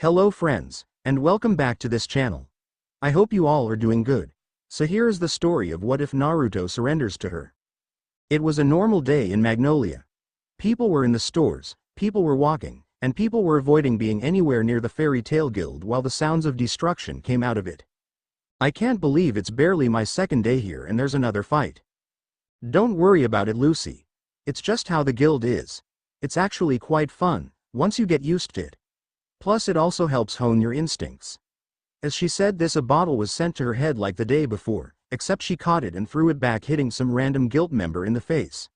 Hello friends, and welcome back to this channel. I hope you all are doing good. So here is the story of what if Naruto surrenders to her. It was a normal day in Magnolia. People were in the stores, people were walking, and people were avoiding being anywhere near the Fairy Tail Guild while the sounds of destruction came out of it. I can't believe it's barely my second day here and there's another fight. Don't worry about it, Lucy. It's just how the guild is. It's actually quite fun, once you get used to it. Plus it also helps hone your instincts. As she said this, a bottle was sent to her head like the day before, except she caught it and threw it back, hitting some random guild member in the face.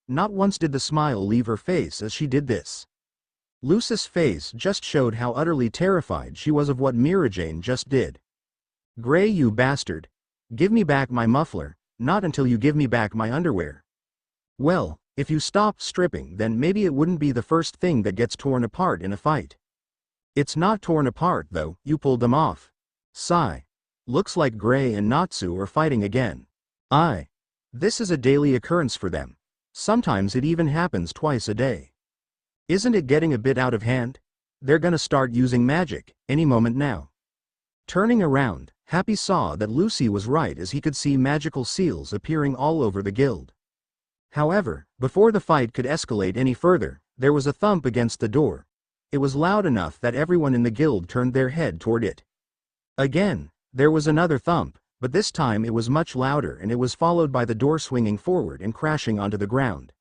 Not once did the smile leave her face as she did this. Lucy's face just showed how utterly terrified she was of what Mirajane just did. "Gray, you bastard. Give me back my muffler, not until you give me back my underwear." Well, if you stopped stripping, then maybe it wouldn't be the first thing that gets torn apart in a fight. It's not torn apart though, you pulled them off. Sigh. Looks like Gray and Natsu are fighting again. This is a daily occurrence for them. Sometimes it even happens twice a day. Isn't it getting a bit out of hand? They're gonna start using magic, any moment now. Turning around, Happy saw that Lucy was right as he could see magical seals appearing all over the guild. However, before the fight could escalate any further, there was a thump against the door. It was loud enough that everyone in the guild turned their head toward it. Again, there was another thump, but this time it was much louder and it was followed by the door swinging forward and crashing onto the ground.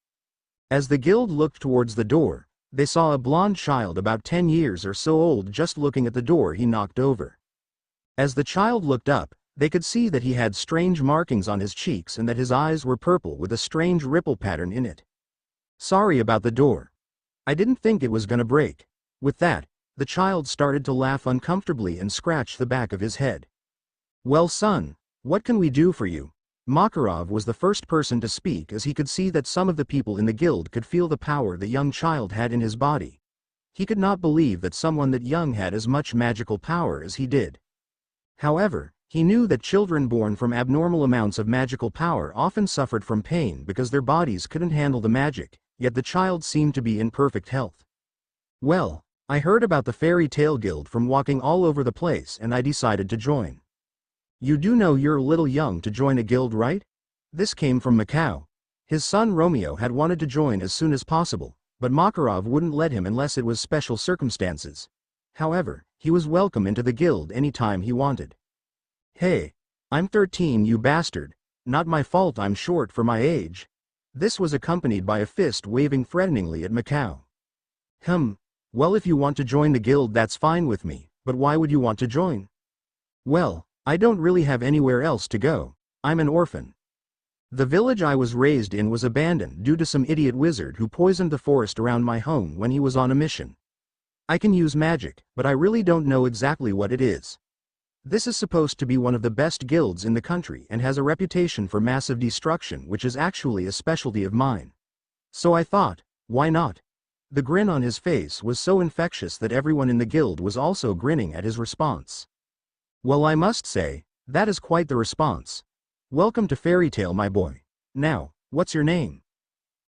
As the guild looked towards the door, they saw a blonde child about 10 years or so old just looking at the door he knocked over. As the child looked up, they could see that he had strange markings on his cheeks and that his eyes were purple with a strange ripple pattern in it. "Sorry about the door. I didn't think it was gonna break." With that, the child started to laugh uncomfortably and scratch the back of his head. "Well son, what can we do for you?" Makarov was the first person to speak as he could see that some of the people in the guild could feel the power the young child had in his body. He could not believe that someone that young had as much magical power as he did. However, he knew that children born from abnormal amounts of magical power often suffered from pain because their bodies couldn't handle the magic, yet the child seemed to be in perfect health. "Well, I heard about the Fairy Tail Guild from walking all over the place and I decided to join." "You do know you're a little young to join a guild, right?" This came from Macau. His son Romeo had wanted to join as soon as possible, but Makarov wouldn't let him unless it was special circumstances. However, he was welcome into the guild anytime he wanted. "Hey, I'm 13, you bastard. Not my fault I'm short for my age." This was accompanied by a fist waving threateningly at Macau. Well, if you want to join the guild that's fine with me, but why would you want to join?" "Well, I don't really have anywhere else to go. I'm an orphan. The village I was raised in was abandoned due to some idiot wizard who poisoned the forest around my home when he was on a mission. I can use magic, but I really don't know exactly what it is. This is supposed to be one of the best guilds in the country and has a reputation for massive destruction, which is actually a specialty of mine. So I thought, why not?" The grin on his face was so infectious that everyone in the guild was also grinning at his response. "Well, I must say, that is quite the response. Welcome to Fairy Tail, my boy. Now, what's your name?"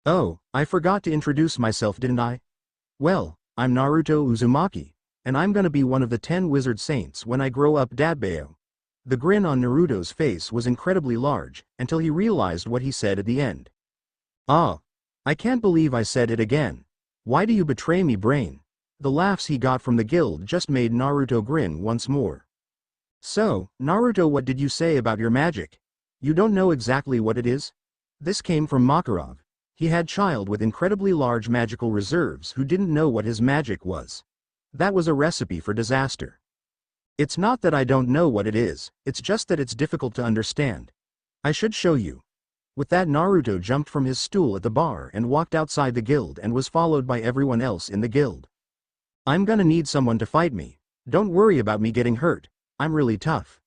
"Oh, I forgot to introduce myself, didn't I? Well, I'm Naruto Uzumaki, and I'm gonna be one of the 10 wizard saints when I grow up, Dadbayo." The grin on Naruto's face was incredibly large, until he realized what he said at the end. I can't believe I said it again. Why do you betray me, brain?" The laughs he got from the guild just made Naruto grin once more. "So, Naruto, what did you say about your magic? You don't know exactly what it is?" This came from Makarov. He had a child with incredibly large magical reserves who didn't know what his magic was. That was a recipe for disaster. "It's not that I don't know what it is, it's just that it's difficult to understand. I should show you." With that, Naruto jumped from his stool at the bar and walked outside the guild and was followed by everyone else in the guild. "I'm gonna need someone to fight me. Don't worry about me getting hurt. I'm really tough."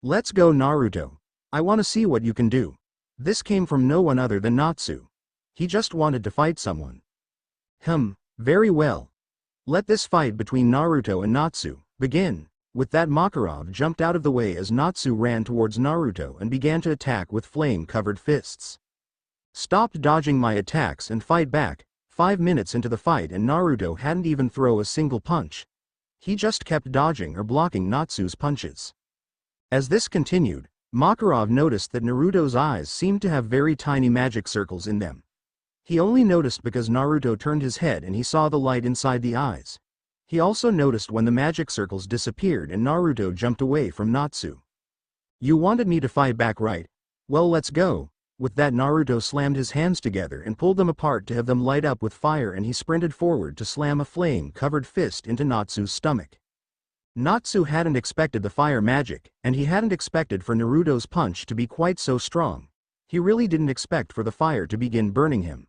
"Let's go, Naruto. I wanna see what you can do." This came from no one other than Natsu. He just wanted to fight someone. Very well. Let this fight between Naruto and Natsu begin." With that, Makarov jumped out of the way as Natsu ran towards Naruto and began to attack with flame-covered fists. "Stop dodging my attacks and fight back." 5 minutes into the fight and Naruto hadn't even thrown a single punch. He just kept dodging or blocking Natsu's punches. As this continued, Makarov noticed that Naruto's eyes seemed to have very tiny magic circles in them. He only noticed because Naruto turned his head and he saw the light inside the eyes. He also noticed when the magic circles disappeared and Naruto jumped away from Natsu. "You wanted me to fight back, right? Well, let's go." With that, Naruto slammed his hands together and pulled them apart to have them light up with fire, and he sprinted forward to slam a flame-covered fist into Natsu's stomach. Natsu hadn't expected the fire magic, and he hadn't expected for Naruto's punch to be quite so strong. He really didn't expect for the fire to begin burning him.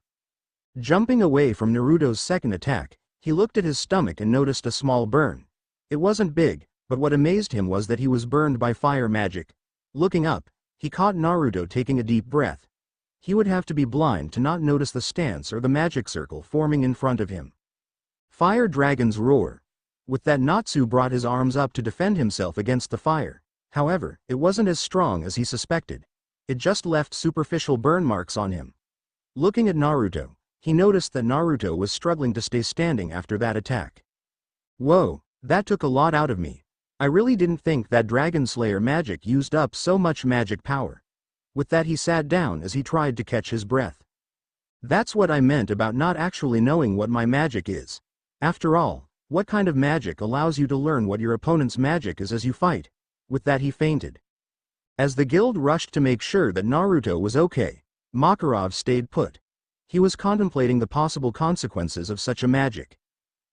Jumping away from Naruto's second attack, he looked at his stomach and noticed a small burn. It wasn't big, but what amazed him was that he was burned by fire magic. Looking up, he caught Naruto taking a deep breath. He would have to be blind to not notice the stance or the magic circle forming in front of him. Fire dragons roar. With that, Natsu brought his arms up to defend himself against the fire. However, it wasn't as strong as he suspected. It just left superficial burn marks on him. Looking at Naruto, he noticed that Naruto was struggling to stay standing after that attack. "Whoa, that took a lot out of me. I really didn't think that Dragon Slayer magic used up so much magic power." With that, he sat down as he tried to catch his breath. "That's what I meant about not actually knowing what my magic is. After all, what kind of magic allows you to learn what your opponent's magic is as you fight?" With that, he fainted. As the guild rushed to make sure that Naruto was okay, Makarov stayed put. He was contemplating the possible consequences of such a magic.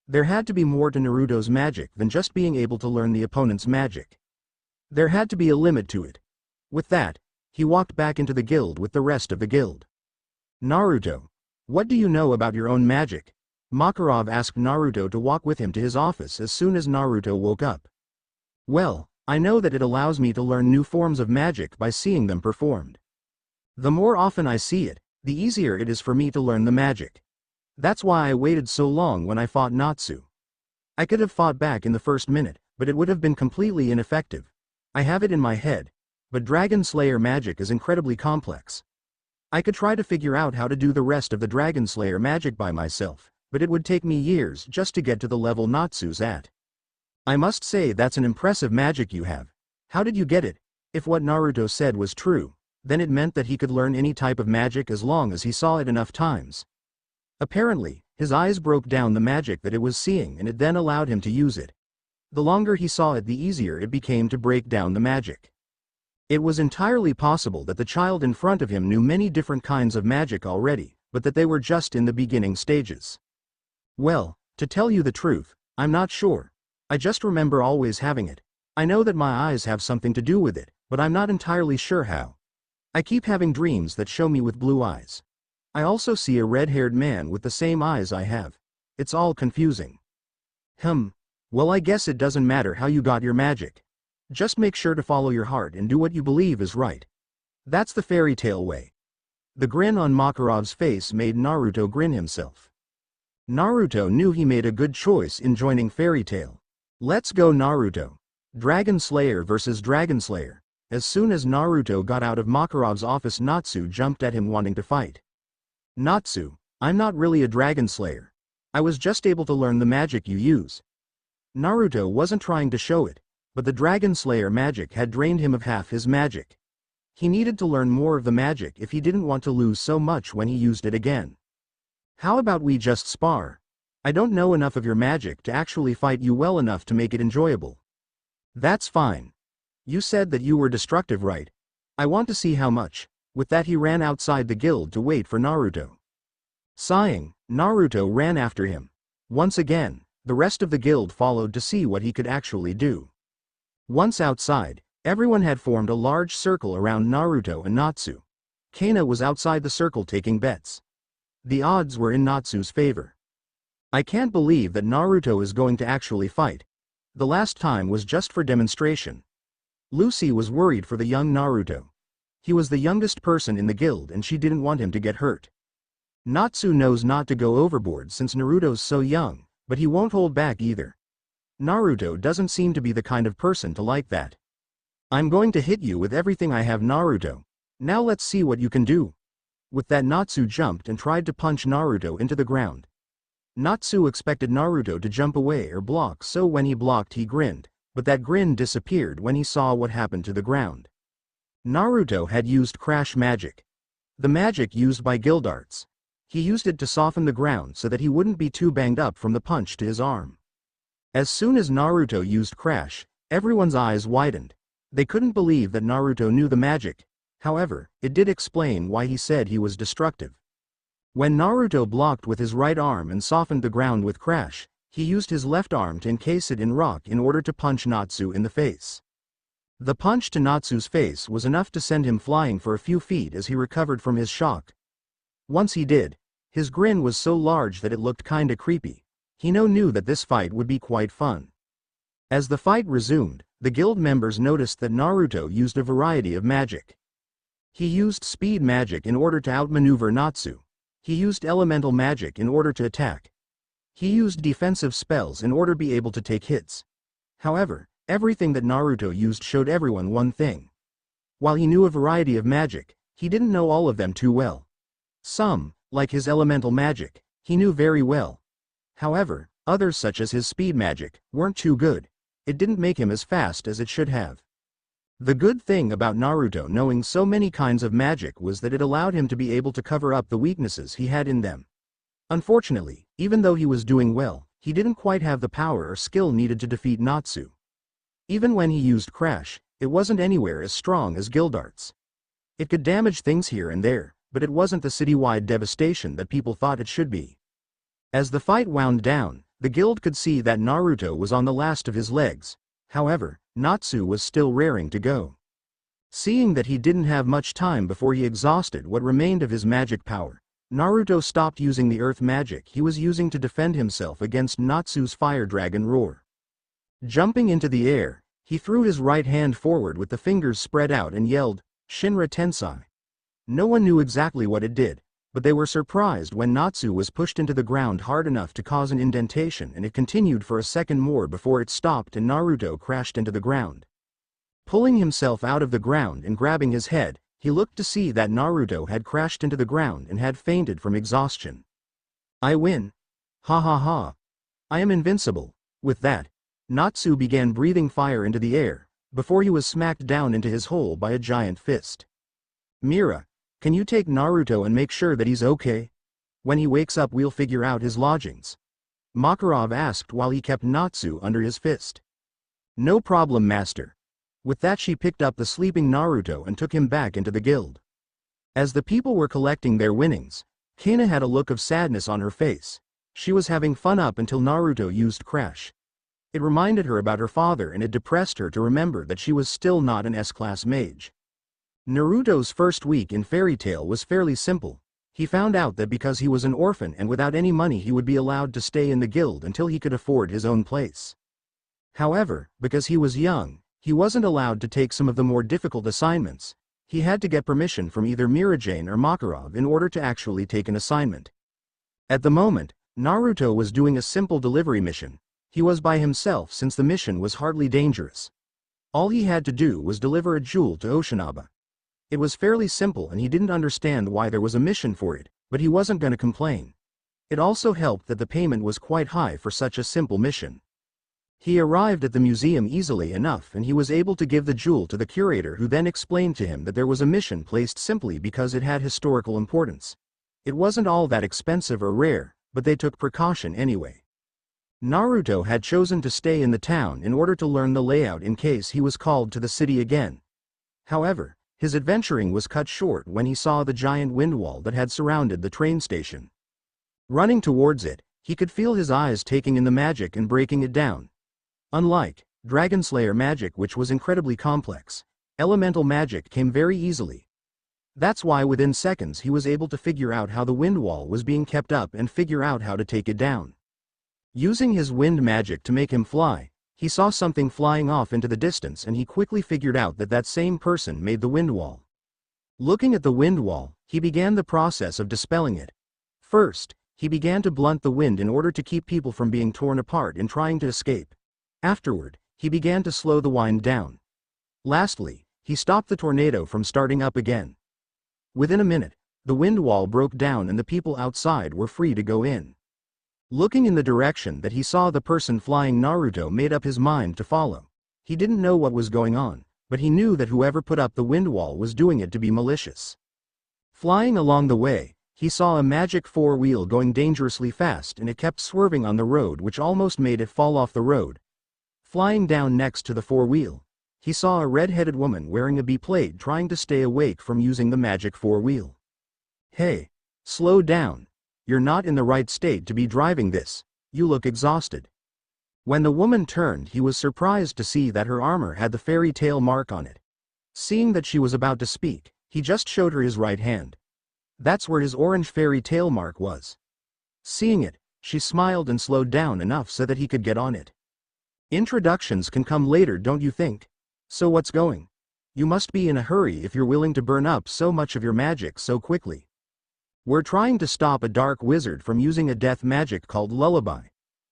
There had to be more to Naruto's magic than just being able to learn the opponent's magic. There had to be a limit to it. With that, he walked back into the guild with the rest of the guild. "Naruto, what do you know about your own magic?" Makarov asked Naruto to walk with him to his office as soon as Naruto woke up. "Well, I know that it allows me to learn new forms of magic by seeing them performed. The more often I see it, the easier it is for me to learn the magic. That's why I waited so long when I fought Natsu. I could have fought back in the first minute, but it would have been completely ineffective. I have it in my head, but Dragon Slayer magic is incredibly complex. I could try to figure out how to do the rest of the Dragon Slayer magic by myself, but it would take me years just to get to the level Natsu's at. I must say that's an impressive magic you have. How did you get it?" If what Naruto said was true, then it meant that he could learn any type of magic as long as he saw it enough times. Apparently, his eyes broke down the magic that it was seeing, and it then allowed him to use it. The longer he saw it, the easier it became to break down the magic. It was entirely possible that the child in front of him knew many different kinds of magic already, but that they were just in the beginning stages. "Well, to tell you the truth, I'm not sure. I just remember always having it. I know that my eyes have something to do with it, but I'm not entirely sure how. I keep having dreams that show me with blue eyes. I also see a red-haired man with the same eyes I have. It's all confusing." Well, I guess it doesn't matter how you got your magic. Just make sure to follow your heart and do what you believe is right. That's the fairy tale way. The grin on Makarov's face made Naruto grin himself. Naruto knew he made a good choice in joining Fairy Tail. Let's go, Naruto. Dragon Slayer versus Dragon Slayer. As soon as Naruto got out of Makarov's office, Natsu jumped at him wanting to fight. "Natsu, I'm not really a Dragon Slayer. I was just able to learn the magic you use." Naruto wasn't trying to show it, but the Dragon Slayer magic had drained him of half his magic. He needed to learn more of the magic if he didn't want to lose so much when he used it again. "How about we just spar? I don't know enough of your magic to actually fight you well enough to make it enjoyable." "That's fine. You said that you were destructive, right? I want to see how much." With that, he ran outside the guild to wait for Naruto. Sighing, Naruto ran after him. Once again, the rest of the guild followed to see what he could actually do. Once outside, everyone had formed a large circle around Naruto and Natsu. Kana was outside the circle taking bets. The odds were in Natsu's favor. "I can't believe that Naruto is going to actually fight. The last time was just for demonstration." Lucy was worried for the young Naruto. He was the youngest person in the guild and she didn't want him to get hurt. Natsu knows not to go overboard since Naruto's so young, but he won't hold back either. Naruto doesn't seem to be the kind of person to like that. "I'm going to hit you with everything I have, Naruto. Now let's see what you can do." With that, Natsu jumped and tried to punch Naruto into the ground. Natsu expected Naruto to jump away or block, so when he blocked he grinned, but that grin disappeared when he saw what happened to the ground. Naruto had used crash magic. The magic used by Gildarts. He used it to soften the ground so that he wouldn't be too banged up from the punch to his arm. As soon as Naruto used crash, everyone's eyes widened. They couldn't believe that Naruto knew the magic. However, it did explain why he said he was destructive. When Naruto blocked with his right arm and softened the ground with crash, he used his left arm to encase it in rock in order to punch Natsu in the face. The punch to Natsu's face was enough to send him flying for a few feet as he recovered from his shock. Once he did, his grin was so large that it looked kinda creepy. He knew that this fight would be quite fun. As the fight resumed, the guild members noticed that Naruto used a variety of magic. He used speed magic in order to outmaneuver Natsu. He used elemental magic in order to attack. He used defensive spells in order to be able to take hits. However, everything that Naruto used showed everyone one thing. While he knew a variety of magic, he didn't know all of them too well. Some, like his elemental magic, he knew very well. However, others such as his speed magic, weren't too good. It didn't make him as fast as it should have. The good thing about Naruto knowing so many kinds of magic was that it allowed him to be able to cover up the weaknesses he had in them. Unfortunately, even though he was doing well, he didn't quite have the power or skill needed to defeat Natsu. Even when he used crash, it wasn't anywhere as strong as Gildarts. It could damage things here and there, but it wasn't the citywide devastation that people thought it should be. As the fight wound down, the guild could see that Naruto was on the last of his legs. However, Natsu was still raring to go. Seeing that he didn't have much time before he exhausted what remained of his magic power, Naruto stopped using the earth magic he was using to defend himself against Natsu's fire dragon roar. Jumping into the air, he threw his right hand forward with the fingers spread out and yelled, "Shinra Tensai." No one knew exactly what it did, but they were surprised when Natsu was pushed into the ground hard enough to cause an indentation, and it continued for a second more before it stopped and Naruto crashed into the ground. Pulling himself out of the ground and grabbing his head, he looked to see that Naruto had crashed into the ground and had fainted from exhaustion. "I win. Ha ha ha. I am invincible." With that, Natsu began breathing fire into the air, before he was smacked down into his hole by a giant fist. "Mira, can you take Naruto and make sure that he's okay? When he wakes up we'll figure out his lodgings," Makarov asked while he kept Natsu under his fist. "No problem, master." With that she picked up the sleeping Naruto and took him back into the guild. As the people were collecting their winnings, Kana had a look of sadness on her face. She was having fun up until Naruto used crash. It reminded her about her father and it depressed her to remember that she was still not an S-class mage. Naruto's first week in Fairy Tail was fairly simple. He found out that because he was an orphan and without any money he would be allowed to stay in the guild until he could afford his own place. However, because he was young, he wasn't allowed to take some of the more difficult assignments. He had to get permission from either Mirajane or Makarov in order to actually take an assignment. At the moment, Naruto was doing a simple delivery mission. He was by himself since the mission was hardly dangerous. All he had to do was deliver a jewel to Oshinaba. It was fairly simple and he didn't understand why there was a mission for it, but he wasn't going to complain. It also helped that the payment was quite high for such a simple mission. He arrived at the museum easily enough and he was able to give the jewel to the curator, who then explained to him that there was a mission placed simply because it had historical importance. It wasn't all that expensive or rare, but they took precaution anyway. Naruto had chosen to stay in the town in order to learn the layout in case he was called to the city again. However, his adventuring was cut short when he saw the giant wind wall that had surrounded the train station. Running towards it, he could feel his eyes taking in the magic and breaking it down. Unlike Dragon Slayer magic, which was incredibly complex, elemental magic came very easily. That's why within seconds he was able to figure out how the wind wall was being kept up and figure out how to take it down. Using his wind magic to make him fly, he saw something flying off into the distance and he quickly figured out that that same person made the wind wall. Looking at the wind wall, he began the process of dispelling it. First, he began to blunt the wind in order to keep people from being torn apart and trying to escape. Afterward, he began to slow the wind down. Lastly, he stopped the tornado from starting up again. Within a minute, the wind wall broke down and the people outside were free to go in. Looking in the direction that he saw the person flying, Naruto made up his mind to follow. He didn't know what was going on, but he knew that whoever put up the wind wall was doing it to be malicious. Flying along the way, he saw a magic four-wheel going dangerously fast, and it kept swerving on the road, which almost made it fall off the road. Flying down next to the four-wheel, he saw a red-headed woman wearing a B-plate trying to stay awake from using the magic four-wheel. "Hey, slow down. You're not in the right state to be driving this. You look exhausted." When the woman turned, he was surprised to see that her armor had the fairy tail mark on it. Seeing that she was about to speak, he just showed her his right hand. That's where his orange fairy tail mark was. Seeing it, she smiled and slowed down enough so that he could get on it. Introductions can come later, don't you think? So what's going? You must be in a hurry if you're willing to burn up so much of your magic so quickly. We're trying to stop a dark wizard from using a death magic called lullaby.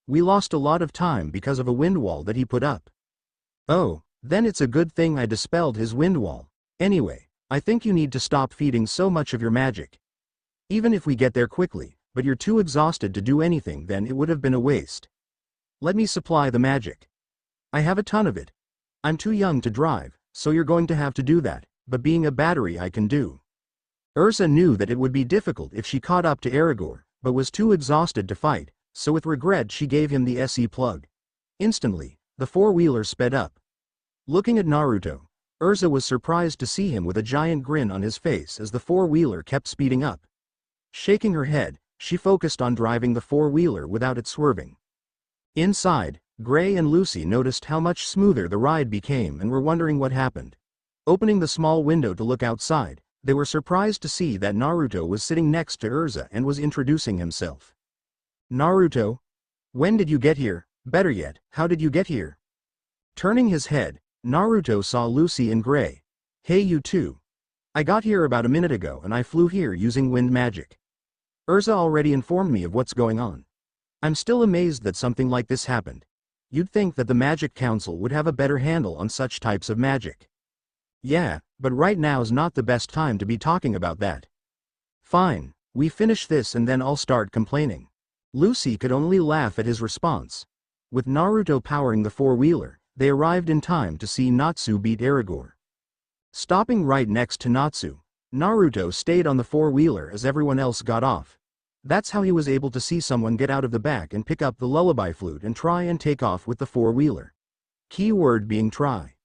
We lost a lot of time because of a wind wall that he put up. Oh, then it's a good thing I dispelled his wind wall. Anyway, I think you need to stop feeding so much of your magic. Even if we get there quickly, but you're too exhausted to do anything, then it would have been a waste. Let me supply the magic. I have a ton of it. I'm too young to drive, so you're going to have to do that, but being a battery I can do. Ursa knew that it would be difficult if she caught up to Aragorn, but was too exhausted to fight, so with regret she gave him the SE plug. Instantly, the four-wheeler sped up. Looking at Naruto, Ursa was surprised to see him with a giant grin on his face as the four-wheeler kept speeding up. Shaking her head, she focused on driving the four-wheeler without it swerving. Inside, Gray and Lucy noticed how much smoother the ride became and were wondering what happened. Opening the small window to look outside, they were surprised to see that Naruto was sitting next to Ursa and was introducing himself. "Naruto? When did you get here? Better yet, how did you get here?" Turning his head, Naruto saw Lucy and Gray. "Hey, you two. I got here about a minute ago and I flew here using wind magic. Ursa already informed me of what's going on. I'm still amazed that something like this happened. You'd think that the Magic Council would have a better handle on such types of magic. Yeah, but right now's not the best time to be talking about that. Fine, we finish this and then I'll start complaining." Lucy could only laugh at his response. With Naruto powering the four-wheeler, they arrived in time to see Natsu beat Aragorn. Stopping right next to Natsu, Naruto stayed on the four-wheeler as everyone else got off. That's how he was able to see someone get out of the back and pick up the lullaby flute and try and take off with the four-wheeler. Keyword being try.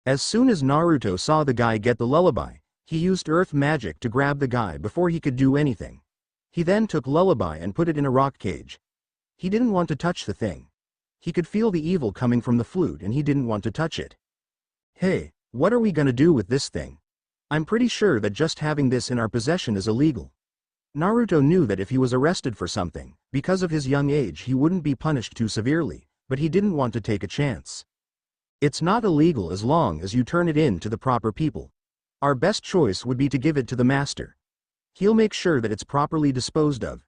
As soon as Naruto saw the guy get the lullaby, he used earth magic to grab the guy before he could do anything. He then took lullaby and put it in a rock cage. He didn't want to touch the thing. He could feel the evil coming from the flute and he didn't want to touch it. "Hey, what are we gonna do with this thing? I'm pretty sure that just having this in our possession is illegal." Naruto knew that if he was arrested for something, because of his young age he wouldn't be punished too severely, but he didn't want to take a chance. "It's not illegal as long as you turn it in to the proper people. Our best choice would be to give it to the master. He'll make sure that it's properly disposed of,"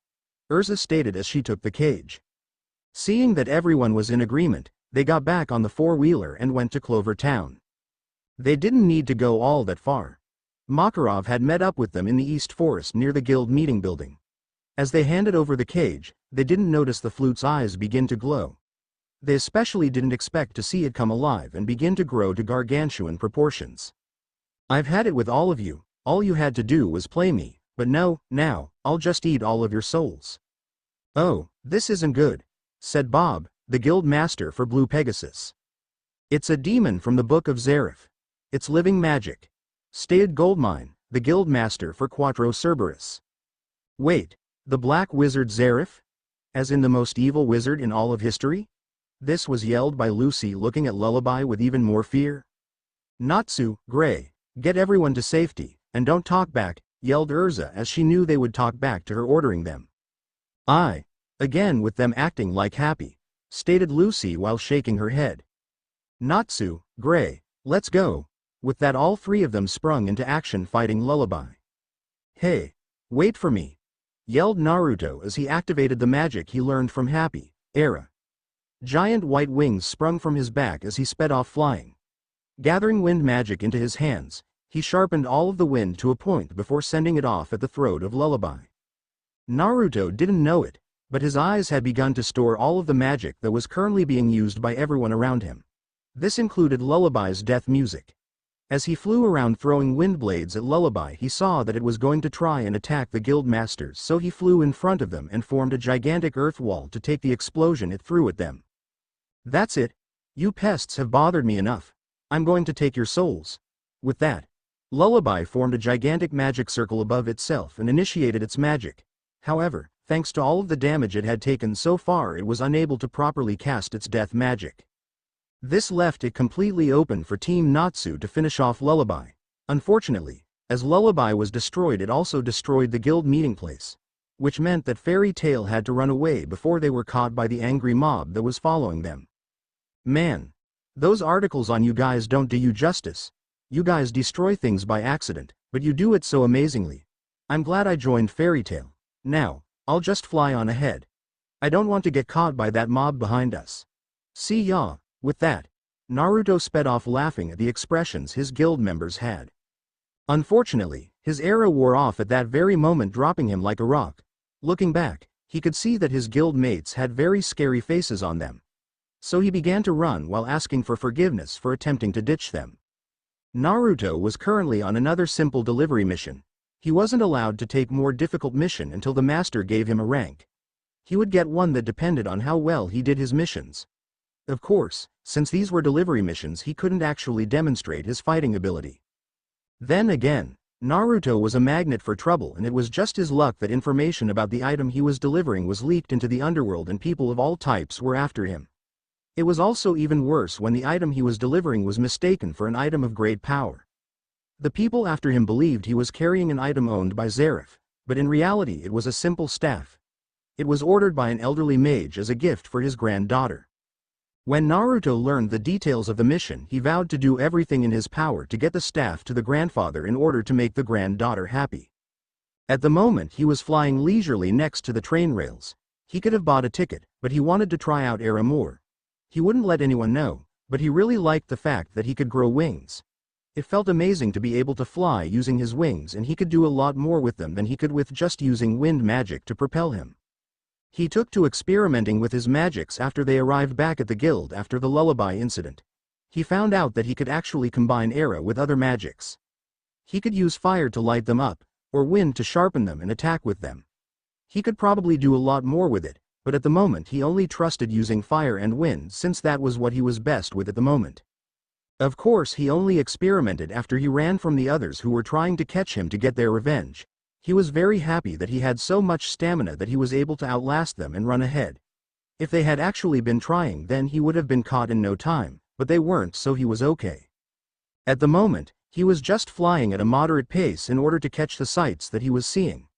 Ursa stated as she took the cage. Seeing that everyone was in agreement, they got back on the four-wheeler and went to Clover Town. They didn't need to go all that far. Makarov had met up with them in the East Forest near the guild meeting building. As they handed over the cage, they didn't notice the flute's eyes begin to glow. They especially didn't expect to see it come alive and begin to grow to gargantuan proportions. "I've had it with all of you, all you had to do was play me, but no, now, I'll just eat all of your souls." "Oh, this isn't good," said Bob, the guild master for Blue Pegasus. "It's a demon from the Book of Zareth. It's living magic," stated Goldmine, the guild master for Quattro Cerberus. "Wait, the Black Wizard Zareth? As in the most evil wizard in all of history?" This was yelled by Lucy, looking at Lullaby with even more fear. "Natsu, Gray, get everyone to safety, and don't talk back," yelled Ursa as she knew they would talk back to her ordering them. "Aye, again with them acting like happy," stated Lucy while shaking her head. "Natsu, Gray, let's go." With that all three of them sprung into action fighting Lullaby. "Hey, wait for me," yelled Naruto as he activated the magic he learned from Happy Era. Giant white wings sprung from his back as he sped off flying. Gathering wind magic into his hands, he sharpened all of the wind to a point before sending it off at the throat of Lullaby. Naruto didn't know it, But his eyes had begun to store all of the magic that was currently being used by everyone around him. This included Lullaby's death music. As he flew around throwing wind blades at Lullaby, he saw that it was going to try and attack the guild masters, so he flew in front of them and formed a gigantic earth wall to take the explosion it threw at them. "That's it. You pests have bothered me enough. I'm going to take your souls." With that, Lullaby formed a gigantic magic circle above itself and initiated its magic. However, thanks to all of the damage it had taken so far, it was unable to properly cast its death magic. This left it completely open for Team Natsu to finish off Lullaby. Unfortunately, as Lullaby was destroyed, it also destroyed the guild meeting place, which meant that Fairy Tail had to run away before they were caught by the angry mob that was following them. Man, those articles on you guys don't do you justice. You guys destroy things by accident, but you do it so amazingly. I'm glad I joined Fairy Tail. Now, I'll just fly on ahead. I don't want to get caught by that mob behind us. See ya. With that, Naruto sped off, laughing at the expressions his guild members had. Unfortunately, his arrow wore off at that very moment, dropping him like a rock. Looking back, he could see that his guild mates had very scary faces on them. So he began to run while asking for forgiveness for attempting to ditch them. Naruto was currently on another simple delivery mission. He wasn't allowed to take more difficult mission until the master gave him a rank. He would get one that depended on how well he did his missions. Of course, since these were delivery missions, he couldn't actually demonstrate his fighting ability. Then again, Naruto was a magnet for trouble, and it was just his luck that information about the item he was delivering was leaked into the underworld and people of all types were after him. It was also even worse when the item he was delivering was mistaken for an item of great power. The people after him believed he was carrying an item owned by Zareth, but in reality it was a simple staff. It was ordered by an elderly mage as a gift for his granddaughter. When Naruto learned the details of the mission, he vowed to do everything in his power to get the staff to the grandfather in order to make the granddaughter happy. At the moment, he was flying leisurely next to the train rails. He could have bought a ticket, but he wanted to try out air more. He wouldn't let anyone know, but he really liked the fact that he could grow wings. It felt amazing to be able to fly using his wings, and he could do a lot more with them than he could with just using wind magic to propel him. He took to experimenting with his magics after they arrived back at the guild after the Lullaby incident. He found out that he could actually combine air with other magics. He could use fire to light them up, or wind to sharpen them and attack with them. He could probably do a lot more with it, but at the moment he only trusted using fire and wind since that was what he was best with at the moment. Of course, he only experimented after he ran from the others who were trying to catch him to get their revenge. He was very happy that he had so much stamina that he was able to outlast them and run ahead. If they had actually been trying, then he would have been caught in no time, but they weren't, so he was okay. At the moment, he was just flying at a moderate pace in order to catch the sights that he was seeing.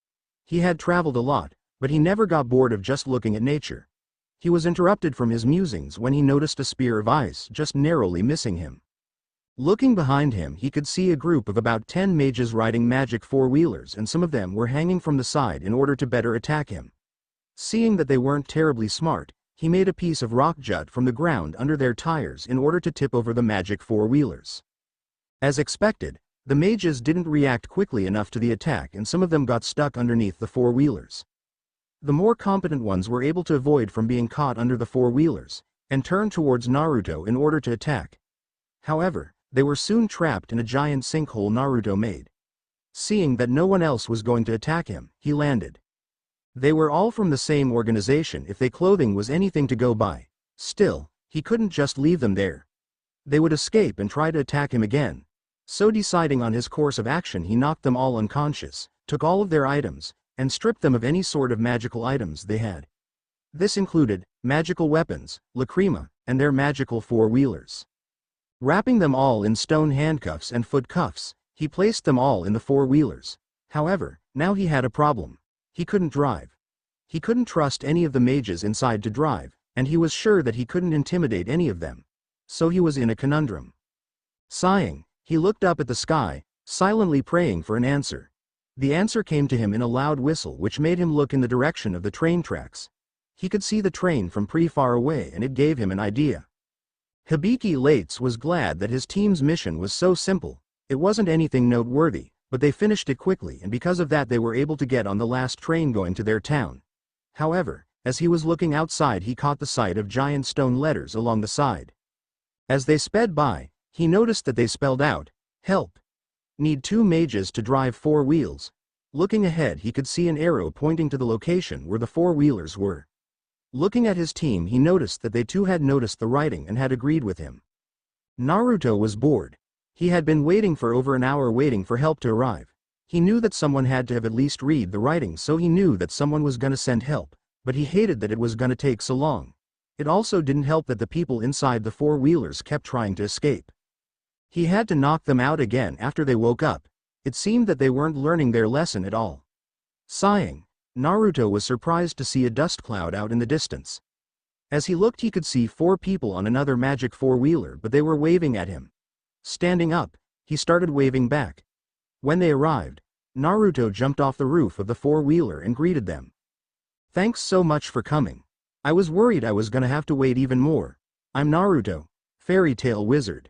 He had traveled a lot, but he never got bored of just looking at nature. He was interrupted from his musings when he noticed a spear of ice just narrowly missing him. Looking behind him, he could see a group of about 10 mages riding magic four-wheelers, and some of them were hanging from the side in order to better attack him. Seeing that they weren't terribly smart, he made a piece of rock jut from the ground under their tires in order to tip over the magic four-wheelers. As expected, the mages didn't react quickly enough to the attack, and some of them got stuck underneath the four-wheelers. The more competent ones were able to avoid from being caught under the four-wheelers, and turned towards Naruto in order to attack. However, they were soon trapped in a giant sinkhole Naruto made. Seeing that no one else was going to attack him, he landed. They were all from the same organization if their clothing was anything to go by. Still, he couldn't just leave them there. They would escape and try to attack him again. So deciding on his course of action, he knocked them all unconscious, took all of their items, and stripped them of any sort of magical items they had. This included magical weapons, lacrima, and their magical four-wheelers. Wrapping them all in stone handcuffs and foot cuffs, he placed them all in the four-wheelers. However, now he had a problem. He couldn't drive. He couldn't trust any of the mages inside to drive, and he was sure that he couldn't intimidate any of them. So he was in a conundrum. Sighing, he looked up at the sky, silently praying for an answer. The answer came to him in a loud whistle, which made him look in the direction of the train tracks. He could see the train from pretty far away, and it gave him an idea. Hibiki Lates was glad that his team's mission was so simple. It wasn't anything noteworthy, but they finished it quickly, and because of that they were able to get on the last train going to their town. However, As he was looking outside, he caught the sight of giant stone letters along the side. As they sped by, he noticed that they spelled out, "Help. Need 2 mages to drive 4 wheels." Looking ahead, he could see an arrow pointing to the location where the 4-wheelers were. Looking at his team, he noticed that they too had noticed the writing and had agreed with him. Naruto was bored. He had been waiting for over an hour waiting for help to arrive. He knew that someone had to have at least read the writing, so he knew that someone was gonna send help, but he hated that it was gonna take so long. It also didn't help that the people inside the 4-wheelers kept trying to escape. He had to knock them out again after they woke up. It seemed that they weren't learning their lesson at all. Sighing, Naruto was surprised to see a dust cloud out in the distance. As he looked, he could see 4 people on another magic 4-wheeler, but they were waving at him. Standing up, he started waving back. When they arrived, Naruto jumped off the roof of the 4-wheeler and greeted them. "Thanks so much for coming. I was worried I was gonna have to wait even more. I'm Naruto, fairy tale wizard.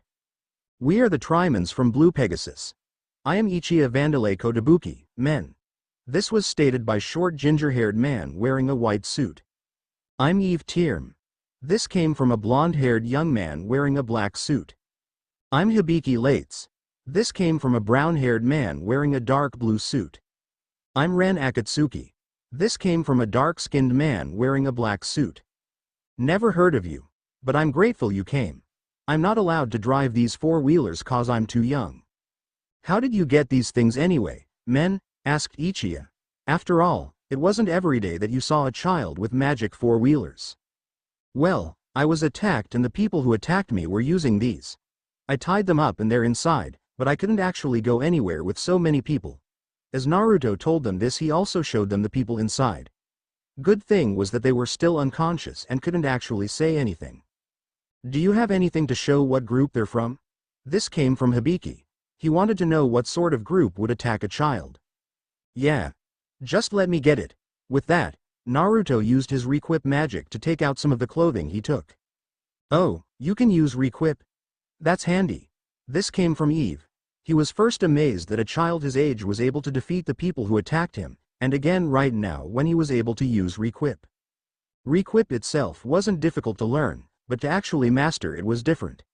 We are the Trimans from Blue Pegasus. I am Ichiya Vandalay Kotobuki, men." This was stated by short ginger-haired man wearing a white suit. "I'm Eve Tierm." This came from a blonde-haired young man wearing a black suit. "I'm Hibiki Lates." This came from a brown-haired man wearing a dark blue suit. "I'm Ren Akatsuki." This came from a dark-skinned man wearing a black suit. "Never heard of you. But I'm grateful you came. I'm not allowed to drive these 4-wheelers cause I'm too young." "How did you get these things anyway, men?" asked Ichiya. "After all, it wasn't every day that you saw a child with magic 4-wheelers." "Well, I was attacked and the people who attacked me were using these. I tied them up and they're inside, but I couldn't actually go anywhere with so many people." As Naruto told them this, he also showed them the people inside. Good thing was that they were still unconscious and couldn't actually say anything. "Do you have anything to show what group they're from?" This came from Hibiki. He wanted to know what sort of group would attack a child. "Yeah. Just let me get it." With that, Naruto used his requip magic to take out some of the clothing he took. "Oh, you can use requip? That's handy." This came from Eve. He was first amazed that a child his age was able to defeat the people who attacked him, and again right now when he was able to use requip. Requip itself wasn't difficult to learn, but to actually master it was different.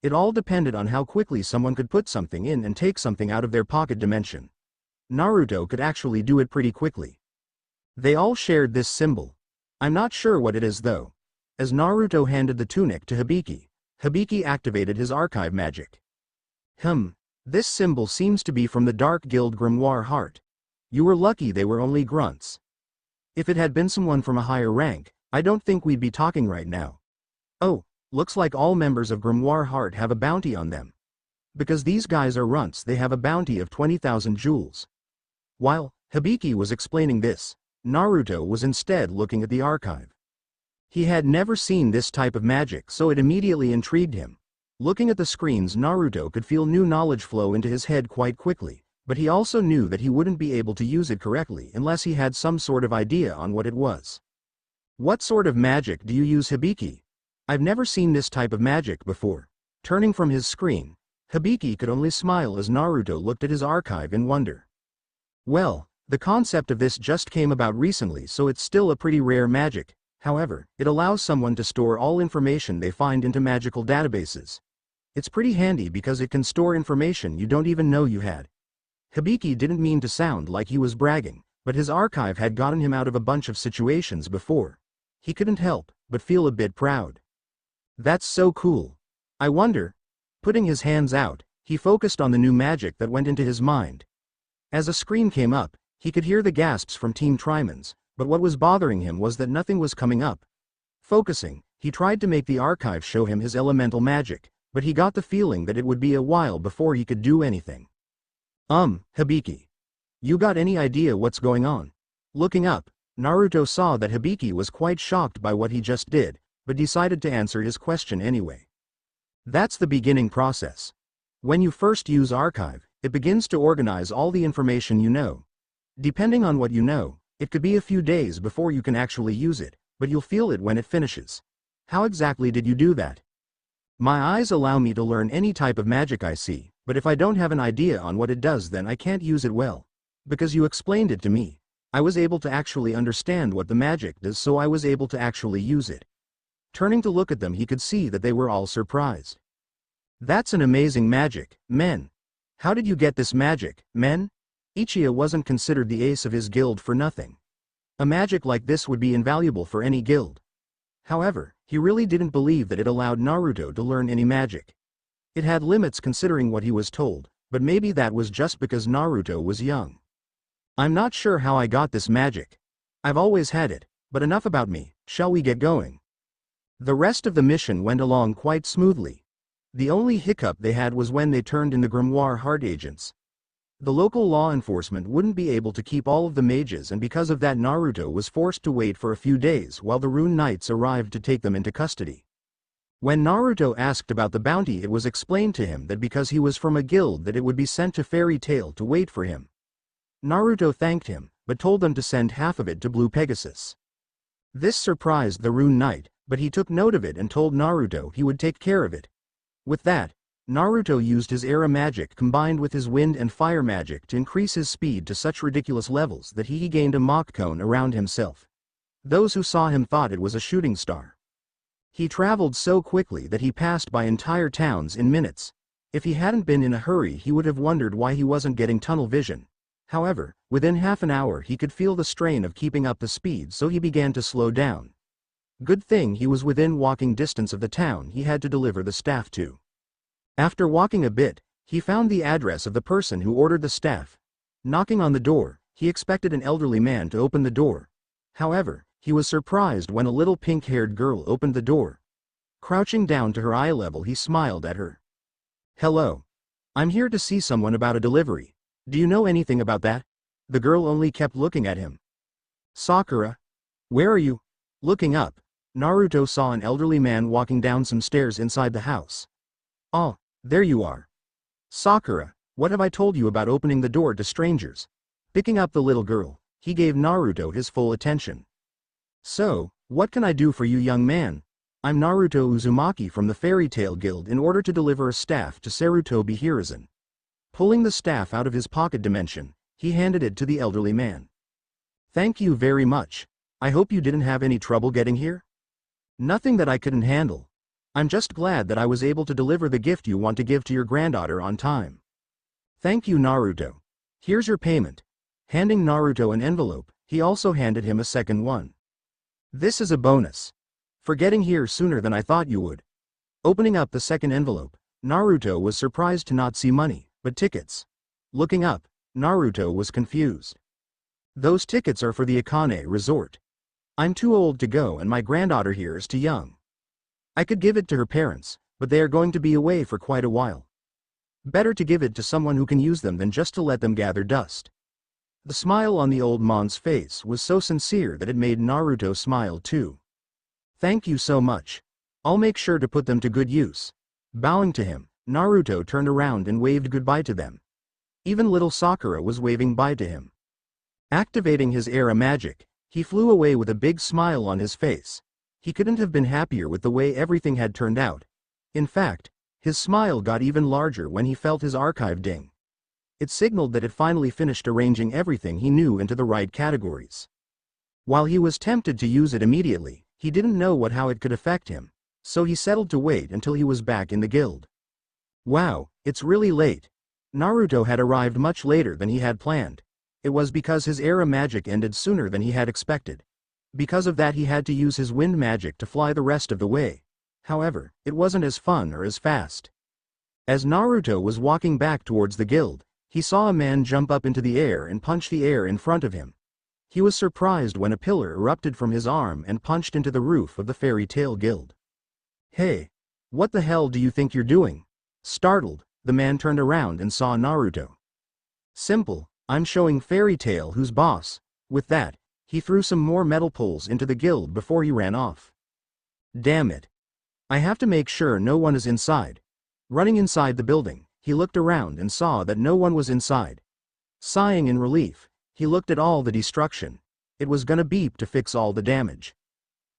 It all depended on how quickly someone could put something in and take something out of their pocket dimension. Naruto could actually do it pretty quickly. They all shared this symbol. I'm not sure what it is though. As Naruto handed the tunic to Hibiki, Hibiki activated his archive magic. This symbol seems to be from the Dark Guild Grimoire Heart. You were lucky they were only grunts. If it had been someone from a higher rank, I don't think we'd be talking right now. Oh, looks like all members of Grimoire Heart have a bounty on them. Because these guys are runts, they have a bounty of 20,000 jewels. While Hibiki was explaining this, Naruto was instead looking at the archive. He had never seen this type of magic, so it immediately intrigued him. Looking at the screens, Naruto could feel new knowledge flow into his head quite quickly, but he also knew that he wouldn't be able to use it correctly unless he had some sort of idea on what it was. "What sort of magic do you use, Hibiki? I've never seen this type of magic before." Turning from his screen, Hibiki could only smile as Naruto looked at his archive in wonder. "Well, the concept of this just came about recently, so it's still a pretty rare magic. However, it allows someone to store all information they find into magical databases. It's pretty handy because it can store information you don't even know you had." Hibiki didn't mean to sound like he was bragging, but his archive had gotten him out of a bunch of situations before. He couldn't help but feel a bit proud. "That's so cool. I wonder." Putting his hands out, he focused on the new magic that went into his mind. As a screen came up, he could hear the gasps from Team Trimans, but what was bothering him was that nothing was coming up. Focusing, he tried to make the archive show him his elemental magic, but he got the feeling that it would be a while before he could do anything. Hibiki. You got any idea what's going on?" Looking up, Naruto saw that Hibiki was quite shocked by what he just did, but decided to answer his question anyway. "That's the beginning process. When you first use archive, it begins to organize all the information you know. Depending on what you know, it could be a few days before you can actually use it, but you'll feel it when it finishes. How exactly did you do that?" "My eyes allow me to learn any type of magic I see, but if I don't have an idea on what it does, then I can't use it well. Because you explained it to me, I was able to actually understand what the magic does, so I was able to actually use it. Turning to look at them, he could see that they were all surprised. That's an amazing magic, men. How did you get this magic, men? Ichiya wasn't considered the ace of his guild for nothing. A magic like this would be invaluable for any guild. However, he really didn't believe that it allowed Naruto to learn any magic. It had limits considering what he was told, but maybe that was just because Naruto was young. I'm not sure how I got this magic. I've always had it, but enough about me, shall we get going? The rest of the mission went along quite smoothly. The only hiccup they had was when they turned in the Grimoire Heart agents. The local law enforcement wouldn't be able to keep all of the mages, and because of that Naruto was forced to wait for a few days while the Rune Knights arrived to take them into custody. When Naruto asked about the bounty, it was explained to him that because he was from a guild that it would be sent to Fairy Tail to wait for him. Naruto thanked him, but told them to send half of it to Blue Pegasus. This surprised the Rune Knight, but he took note of it and told Naruto he would take care of it. With that, Naruto used his Era magic combined with his wind and fire magic to increase his speed to such ridiculous levels that he gained a Mach cone around himself. Those who saw him thought it was a shooting star. He traveled so quickly that he passed by entire towns in minutes. If he hadn't been in a hurry, he would have wondered why he wasn't getting tunnel vision. However, within half an hour he could feel the strain of keeping up the speed, so he began to slow down. Good thing he was within walking distance of the town he had to deliver the staff to. After walking a bit, he found the address of the person who ordered the staff. Knocking on the door, he expected an elderly man to open the door. However, he was surprised when a little pink-haired girl opened the door. Crouching down to her eye level, he smiled at her. "Hello. I'm here to see someone about a delivery. Do you know anything about that?" The girl only kept looking at him. "Sakura? Where are you?" Looking up, Naruto saw an elderly man walking down some stairs inside the house. "Oh, there you are. Sakura, what have I told you about opening the door to strangers?" Picking up the little girl, he gave Naruto his full attention. "So, what can I do for you, young man? I'm Naruto Uzumaki from the Fairy Tail Guild in order to deliver a staff to Sarutobi Hiruzen." Pulling the staff out of his pocket dimension, he handed it to the elderly man. "Thank you very much. I hope you didn't have any trouble getting here?" "Nothing that I couldn't handle. I'm just glad that I was able to deliver the gift you want to give to your granddaughter on time." "Thank you, Naruto. Here's your payment." Handing Naruto an envelope, he also handed him a second one. "This is a bonus. For getting here sooner than I thought you would." Opening up the second envelope, Naruto was surprised to not see money, but tickets. Looking up, Naruto was confused. "Those tickets are for the Akane Resort. I'm too old to go and my granddaughter here is too young. I could give it to her parents, but they are going to be away for quite a while. Better to give it to someone who can use them than just to let them gather dust." The smile on the old man's face was so sincere that it made Naruto smile too. "Thank you so much. I'll make sure to put them to good use." Bowing to him, Naruto turned around and waved goodbye to them. Even little Sakura was waving bye to him. Activating his Era magic, he flew away with a big smile on his face. He couldn't have been happier with the way everything had turned out. In fact, his smile got even larger when he felt his archive ding. It signaled that it finally finished arranging everything he knew into the right categories. While he was tempted to use it immediately, he didn't know how it could affect him, so he settled to wait until he was back in the guild. Wow, it's really late. Naruto had arrived much later than he had planned. It was because his Era magic ended sooner than he had expected. Because of that, he had to use his wind magic to fly the rest of the way. However, it wasn't as fun or as fast. As Naruto was walking back towards the guild, he saw a man jump up into the air and punch the air in front of him. He was surprised when a pillar erupted from his arm and punched into the roof of the Fairy Tail Guild. "Hey! What the hell do you think you're doing?" Startled, the man turned around and saw Naruto. "Simple, I'm showing Fairy Tail who's boss." With that, he threw some more metal poles into the guild before he ran off. "Damn it. I have to make sure no one is inside." Running inside the building, he looked around and saw that no one was inside. Sighing in relief, he looked at all the destruction. It was gonna beep to fix all the damage.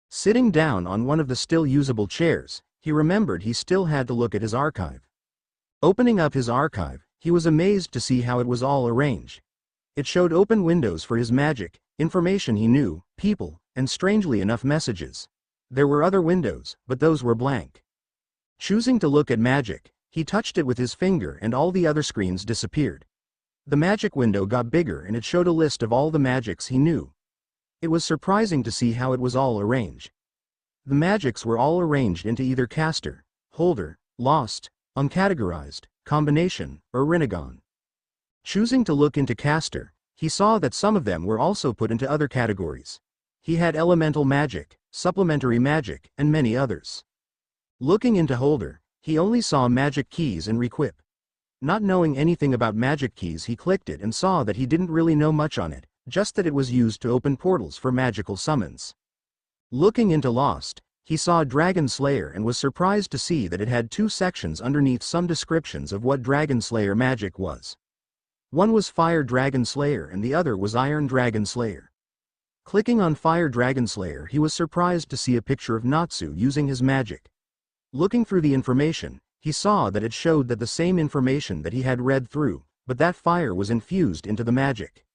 Sitting down on one of the still usable chairs, he remembered he still had to look at his archive. Opening up his archive, he was amazed to see how it was all arranged. It showed open windows for his magic, Information he knew, people, and strangely enough messages. There were other windows, but those were blank. Choosing to look at magic, he touched it with his finger and all the other screens disappeared. The magic window got bigger and it showed a list of all the magics he knew. It was surprising to see how it was all arranged. The magics were all arranged into either caster, holder, lost, uncategorized, combination, or rinnegan. Choosing to look into caster, he saw that some of them were also put into other categories. He had elemental magic, supplementary magic, and many others. Looking into holder, he only saw magic keys and requip. Not knowing anything about magic keys, he clicked it and saw that he didn't really know much on it, just that it was used to open portals for magical summons. Looking into lost, he saw Dragon Slayer and was surprised to see that it had 2 sections underneath some descriptions of what Dragon Slayer magic was. One was Fire Dragon Slayer and the other was Iron Dragon Slayer. Clicking on Fire Dragon Slayer, he was surprised to see a picture of Natsu using his magic. Looking through the information, he saw that it showed that the same information that he had read through, but that fire was infused into the magic.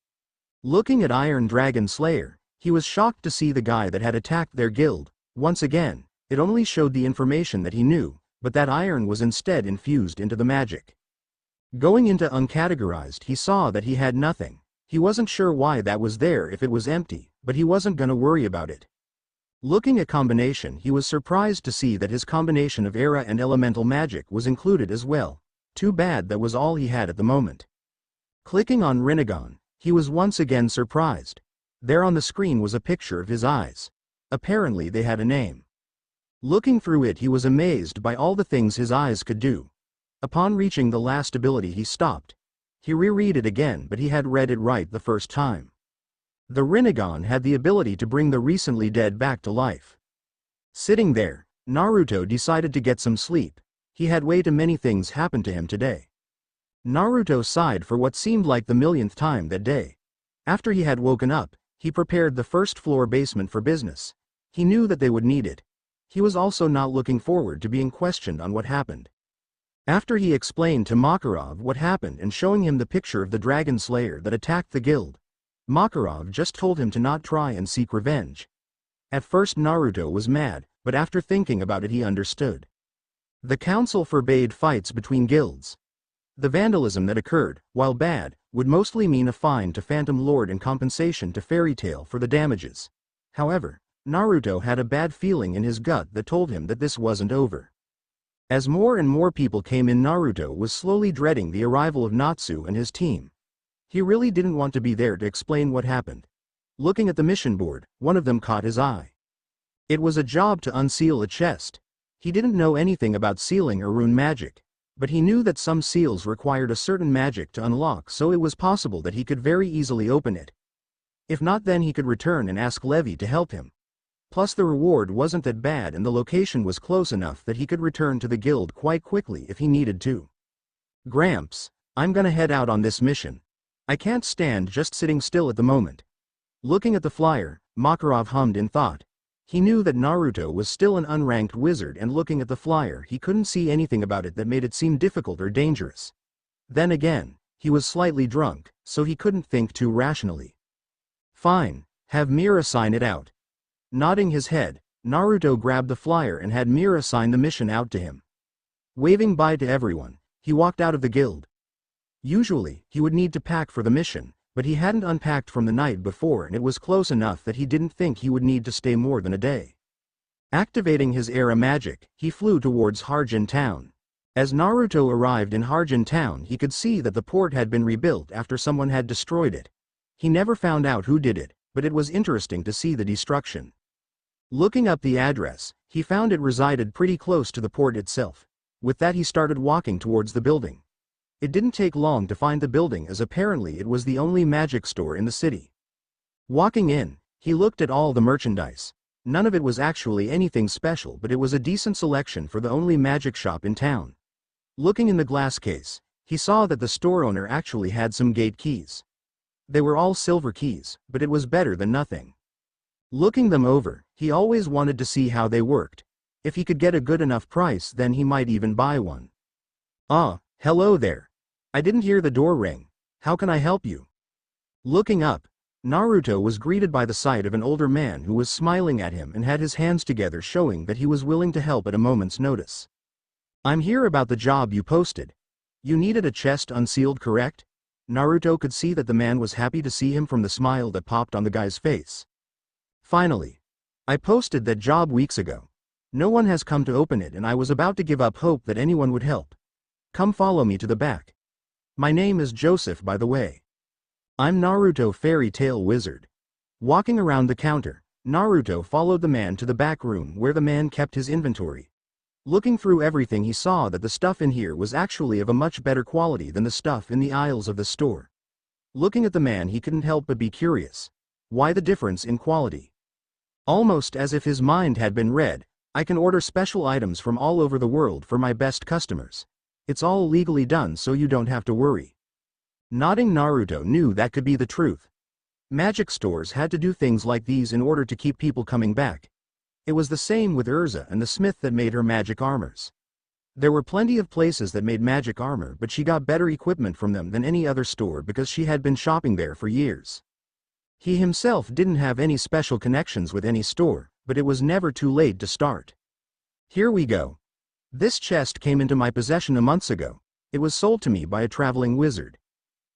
Looking at Iron Dragon Slayer, he was shocked to see the guy that had attacked their guild. Once again, it only showed the information that he knew, but that iron was instead infused into the magic. Going into uncategorized, he saw that he had nothing. He wasn't sure why that was there if it was empty, but he wasn't gonna worry about it. Looking at combination, he was surprised to see that his combination of era and elemental magic was included as well. Too bad that was all he had at the moment. Clicking on rinnegan, he was once again surprised. There on the screen was a picture of his eyes. Apparently they had a name. Looking through it, he was amazed by all the things his eyes could do. Upon reaching the last ability, he stopped. He reread it again, but he had read it right the first time. The rinnegan had the ability to bring the recently dead back to life. Sitting there, Naruto decided to get some sleep. He had way too many things happen to him today. Naruto sighed for what seemed like the millionth time that day. After he had woken up, he prepared the first floor basement for business. He knew that they would need it. He was also not looking forward to being questioned on what happened. After he explained to Makarov what happened and showing him the picture of the Dragon Slayer that attacked the guild, Makarov just told him to not try and seek revenge. At first Naruto was mad, but after thinking about it he understood. The council forbade fights between guilds. The vandalism that occurred, while bad, would mostly mean a fine to Phantom Lord and compensation to Fairy Tail for the damages. However, Naruto had a bad feeling in his gut that told him that this wasn't over. As more and more people came in, Naruto was slowly dreading the arrival of Natsu and his team. He really didn't want to be there to explain what happened. Looking at the mission board, one of them caught his eye. It was a job to unseal a chest. He didn't know anything about sealing or rune magic, but he knew that some seals required a certain magic to unlock, so it was possible that he could very easily open it. If not, then he could return and ask Levi to help him. Plus the reward wasn't that bad and the location was close enough that he could return to the guild quite quickly if he needed to. Gramps, I'm gonna head out on this mission. I can't stand just sitting still at the moment. Looking at the flyer, Makarov hummed in thought. He knew that Naruto was still an unranked wizard, and looking at the flyer he couldn't see anything about it that made it seem difficult or dangerous. Then again, he was slightly drunk, so he couldn't think too rationally. Fine, have Mira sign it out. Nodding his head, Naruto grabbed the flyer and had Mira sign the mission out to him. Waving bye to everyone, he walked out of the guild. Usually, he would need to pack for the mission, but he hadn't unpacked from the night before and it was close enough that he didn't think he would need to stay more than a day. Activating his era magic, he flew towards Harjin Town. As Naruto arrived in Harjin Town, he could see that the port had been rebuilt after someone had destroyed it. He never found out who did it, but it was interesting to see the destruction. Looking up the address, he found it resided pretty close to the port itself. With that, he started walking towards the building. It didn't take long to find the building, as apparently it was the only magic store in the city. Walking in, he looked at all the merchandise. None of it was actually anything special, but it was a decent selection for the only magic shop in town. Looking in the glass case, he saw that the store owner actually had some gate keys. They were all silver keys, but it was better than nothing. Looking them over, he always wanted to see how they worked. If he could get a good enough price, then he might even buy one. Ah, hello there. I didn't hear the door ring. How can I help you? Looking up, Naruto was greeted by the sight of an older man who was smiling at him and had his hands together, showing that he was willing to help at a moment's notice. "I'm here about the job you posted. You needed a chest unsealed, correct?" Naruto could see that the man was happy to see him from the smile that popped on the guy's face. "Finally. I posted that job weeks ago. No one has come to open it and I was about to give up hope that anyone would help. Come follow me to the back. My name is Joseph, by the way. I'm Naruto, fairy tale wizard." Walking around the counter, Naruto followed the man to the back room where the man kept his inventory. Looking through everything, he saw that the stuff in here was actually of a much better quality than the stuff in the aisles of the store. Looking at the man, he couldn't help but be curious. Why the difference in quality? Almost as if his mind had been read, "I can order special items from all over the world for my best customers. It's all legally done, so you don't have to worry." Nodding, Naruto knew that could be the truth. Magic stores had to do things like these in order to keep people coming back. It was the same with Urza and the smith that made her magic armors. There were plenty of places that made magic armor, but she got better equipment from them than any other store because she had been shopping there for years. He himself didn't have any special connections with any store, but it was never too late to start. "Here we go. This chest came into my possession a month ago. It was sold to me by a traveling wizard.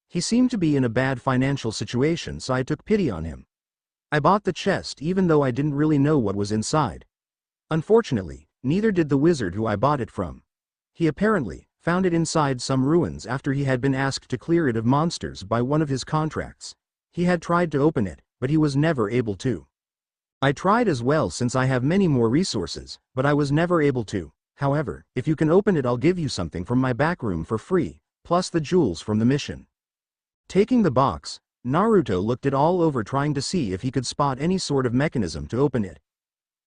He seemed to be in a bad financial situation, so I took pity on him. I bought the chest even though I didn't really know what was inside. Unfortunately, neither did the wizard who I bought it from. He apparently found it inside some ruins after he had been asked to clear it of monsters by one of his contracts. He had tried to open it, but he was never able to. I tried as well since I have many more resources, but I was never able to. However, if you can open it, I'll give you something from my back room for free, plus the jewels from the mission." Taking the box, Naruto looked it all over, trying to see if he could spot any sort of mechanism to open it.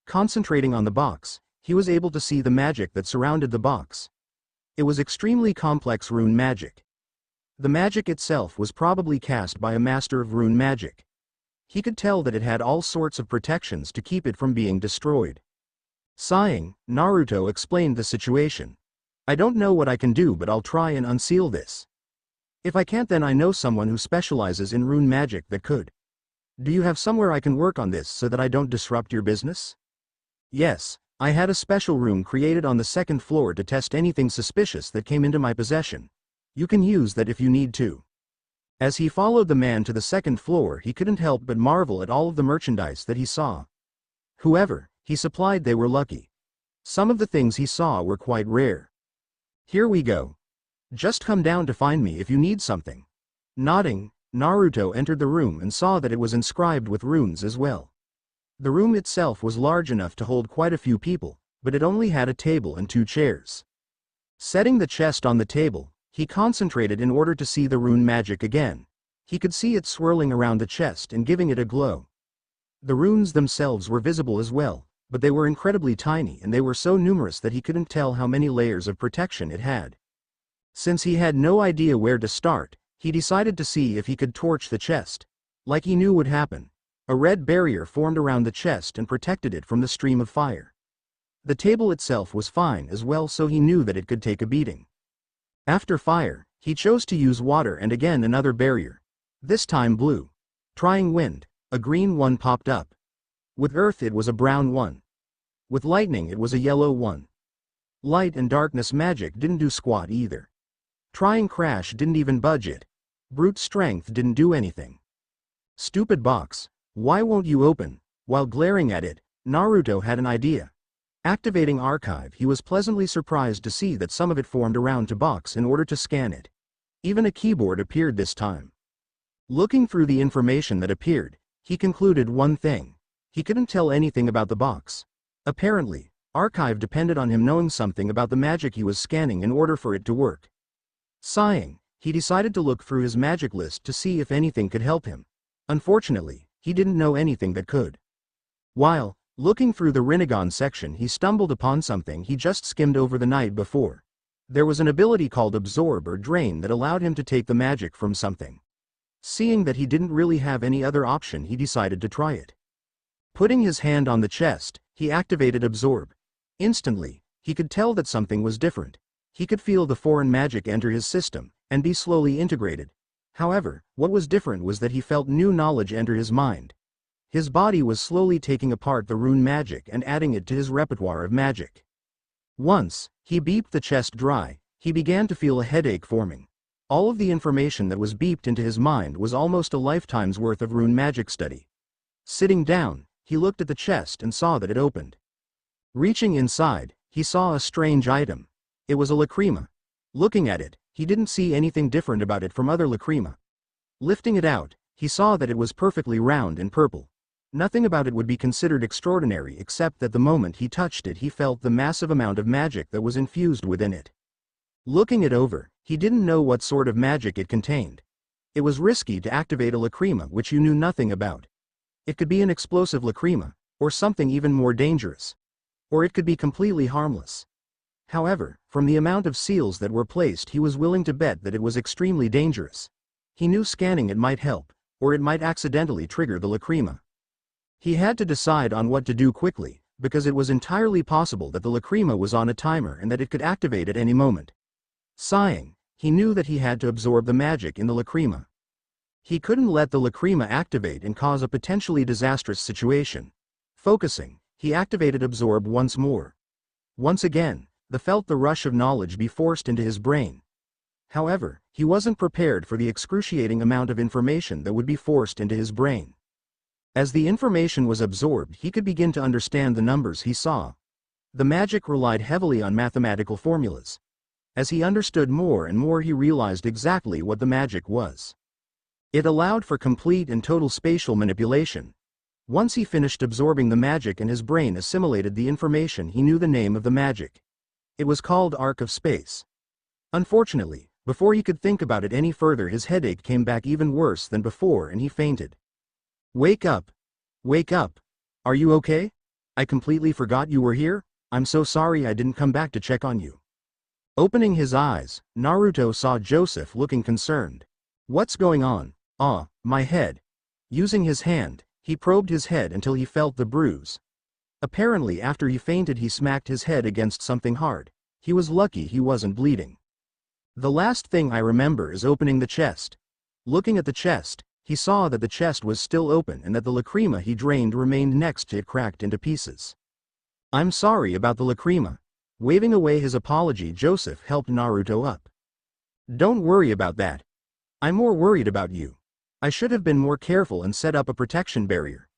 Concentrating on the box, he was able to see the magic that surrounded the box. It was extremely complex rune magic. The magic itself was probably cast by a master of rune magic. He could tell that it had all sorts of protections to keep it from being destroyed. Sighing, Naruto explained the situation. "I don't know what I can do, but I'll try and unseal this. If I can't, then I know someone who specializes in rune magic that could. Do you have somewhere I can work on this so that I don't disrupt your business?" "Yes, I had a special room created on the second floor to test anything suspicious that came into my possession. You can use that if you need to." As he followed the man to the second floor, he couldn't help but marvel at all of the merchandise that he saw. Whoever he supplied, they were lucky. Some of the things he saw were quite rare. "Here we go. Just come down to find me if you need something." Nodding, Naruto entered the room and saw that it was inscribed with runes as well. The room itself was large enough to hold quite a few people, but it only had a table and 2 chairs. Setting the chest on the table, he concentrated in order to see the rune magic again. He could see it swirling around the chest and giving it a glow. The runes themselves were visible as well, but they were incredibly tiny and they were so numerous that he couldn't tell how many layers of protection it had. Since he had no idea where to start, he decided to see if he could torch the chest. Like he knew would happen, a red barrier formed around the chest and protected it from the stream of fire. The table itself was fine as well, so he knew that it could take a beating. After fire, he chose to use water and again another barrier. This time blue. Trying wind, a green one popped up. With earth it was a brown one. With lightning it was a yellow one. Light and darkness magic didn't do squat either. Trying crash didn't even budge it. Brute strength didn't do anything. "Stupid box, why won't you open?" While glaring at it, Naruto had an idea. Activating archive, he was pleasantly surprised to see that some of it formed around to box in order to scan it. Even a keyboard appeared this time. Looking through the information that appeared, he concluded one thing. He couldn't tell anything about the box. Apparently, archive depended on him knowing something about the magic he was scanning in order for it to work. Sighing, he decided to look through his magic list to see if anything could help him. Unfortunately, he didn't know anything that could. While looking through the Rinnegan section, he stumbled upon something he just skimmed over the night before. There was an ability called Absorb or Drain that allowed him to take the magic from something. Seeing that he didn't really have any other option, he decided to try it. Putting his hand on the chest, he activated Absorb. Instantly, he could tell that something was different. He could feel the foreign magic enter his system and be slowly integrated. However, what was different was that he felt new knowledge enter his mind. His body was slowly taking apart the rune magic and adding it to his repertoire of magic. Once, he beeped the chest dry, he began to feel a headache forming. All of the information that was beeped into his mind was almost a lifetime's worth of rune magic study. Sitting down, he looked at the chest and saw that it opened. Reaching inside, he saw a strange item. It was a lacrima. Looking at it, he didn't see anything different about it from other lacrima. Lifting it out, he saw that it was perfectly round and purple. Nothing about it would be considered extraordinary except that the moment he touched it he felt the massive amount of magic that was infused within it. Looking it over, he didn't know what sort of magic it contained. It was risky to activate a lacrima which you knew nothing about. It could be an explosive lacrima, or something even more dangerous. Or it could be completely harmless. However, from the amount of seals that were placed he was willing to bet that it was extremely dangerous. He knew scanning it might help, or it might accidentally trigger the lacrima. He had to decide on what to do quickly, because it was entirely possible that the lacrima was on a timer and that it could activate at any moment. Sighing, he knew that he had to absorb the magic in the lacrima. He couldn't let the lacrima activate and cause a potentially disastrous situation. Focusing, he activated absorb once more. Once again, felt the rush of knowledge be forced into his brain. However, he wasn't prepared for the excruciating amount of information that would be forced into his brain. As the information was absorbed, he could begin to understand the numbers he saw. The magic relied heavily on mathematical formulas. As he understood more and more, he realized exactly what the magic was. It allowed for complete and total spatial manipulation. Once he finished absorbing the magic and his brain assimilated the information, he knew the name of the magic. It was called Arc of Space. Unfortunately, before he could think about it any further, his headache came back even worse than before and he fainted. Wake up! Wake up! Are you okay? I completely forgot you were here. I'm so sorry I didn't come back to check on you. Opening his eyes, Naruto saw Joseph looking concerned. What's going on? My head. Using his hand, he probed his head until he felt the bruise. Apparently after he fainted he smacked his head against something hard. He was lucky he wasn't bleeding. The last thing I remember is opening the chest. Looking at the chest, he saw that the chest was still open and that the lacrima he drained remained next to it, cracked into pieces. I'm sorry about the lacrima. Waving away his apology, Joseph helped Naruto up. Don't worry about that. I'm more worried about you. I should have been more careful and set up a protection barrier.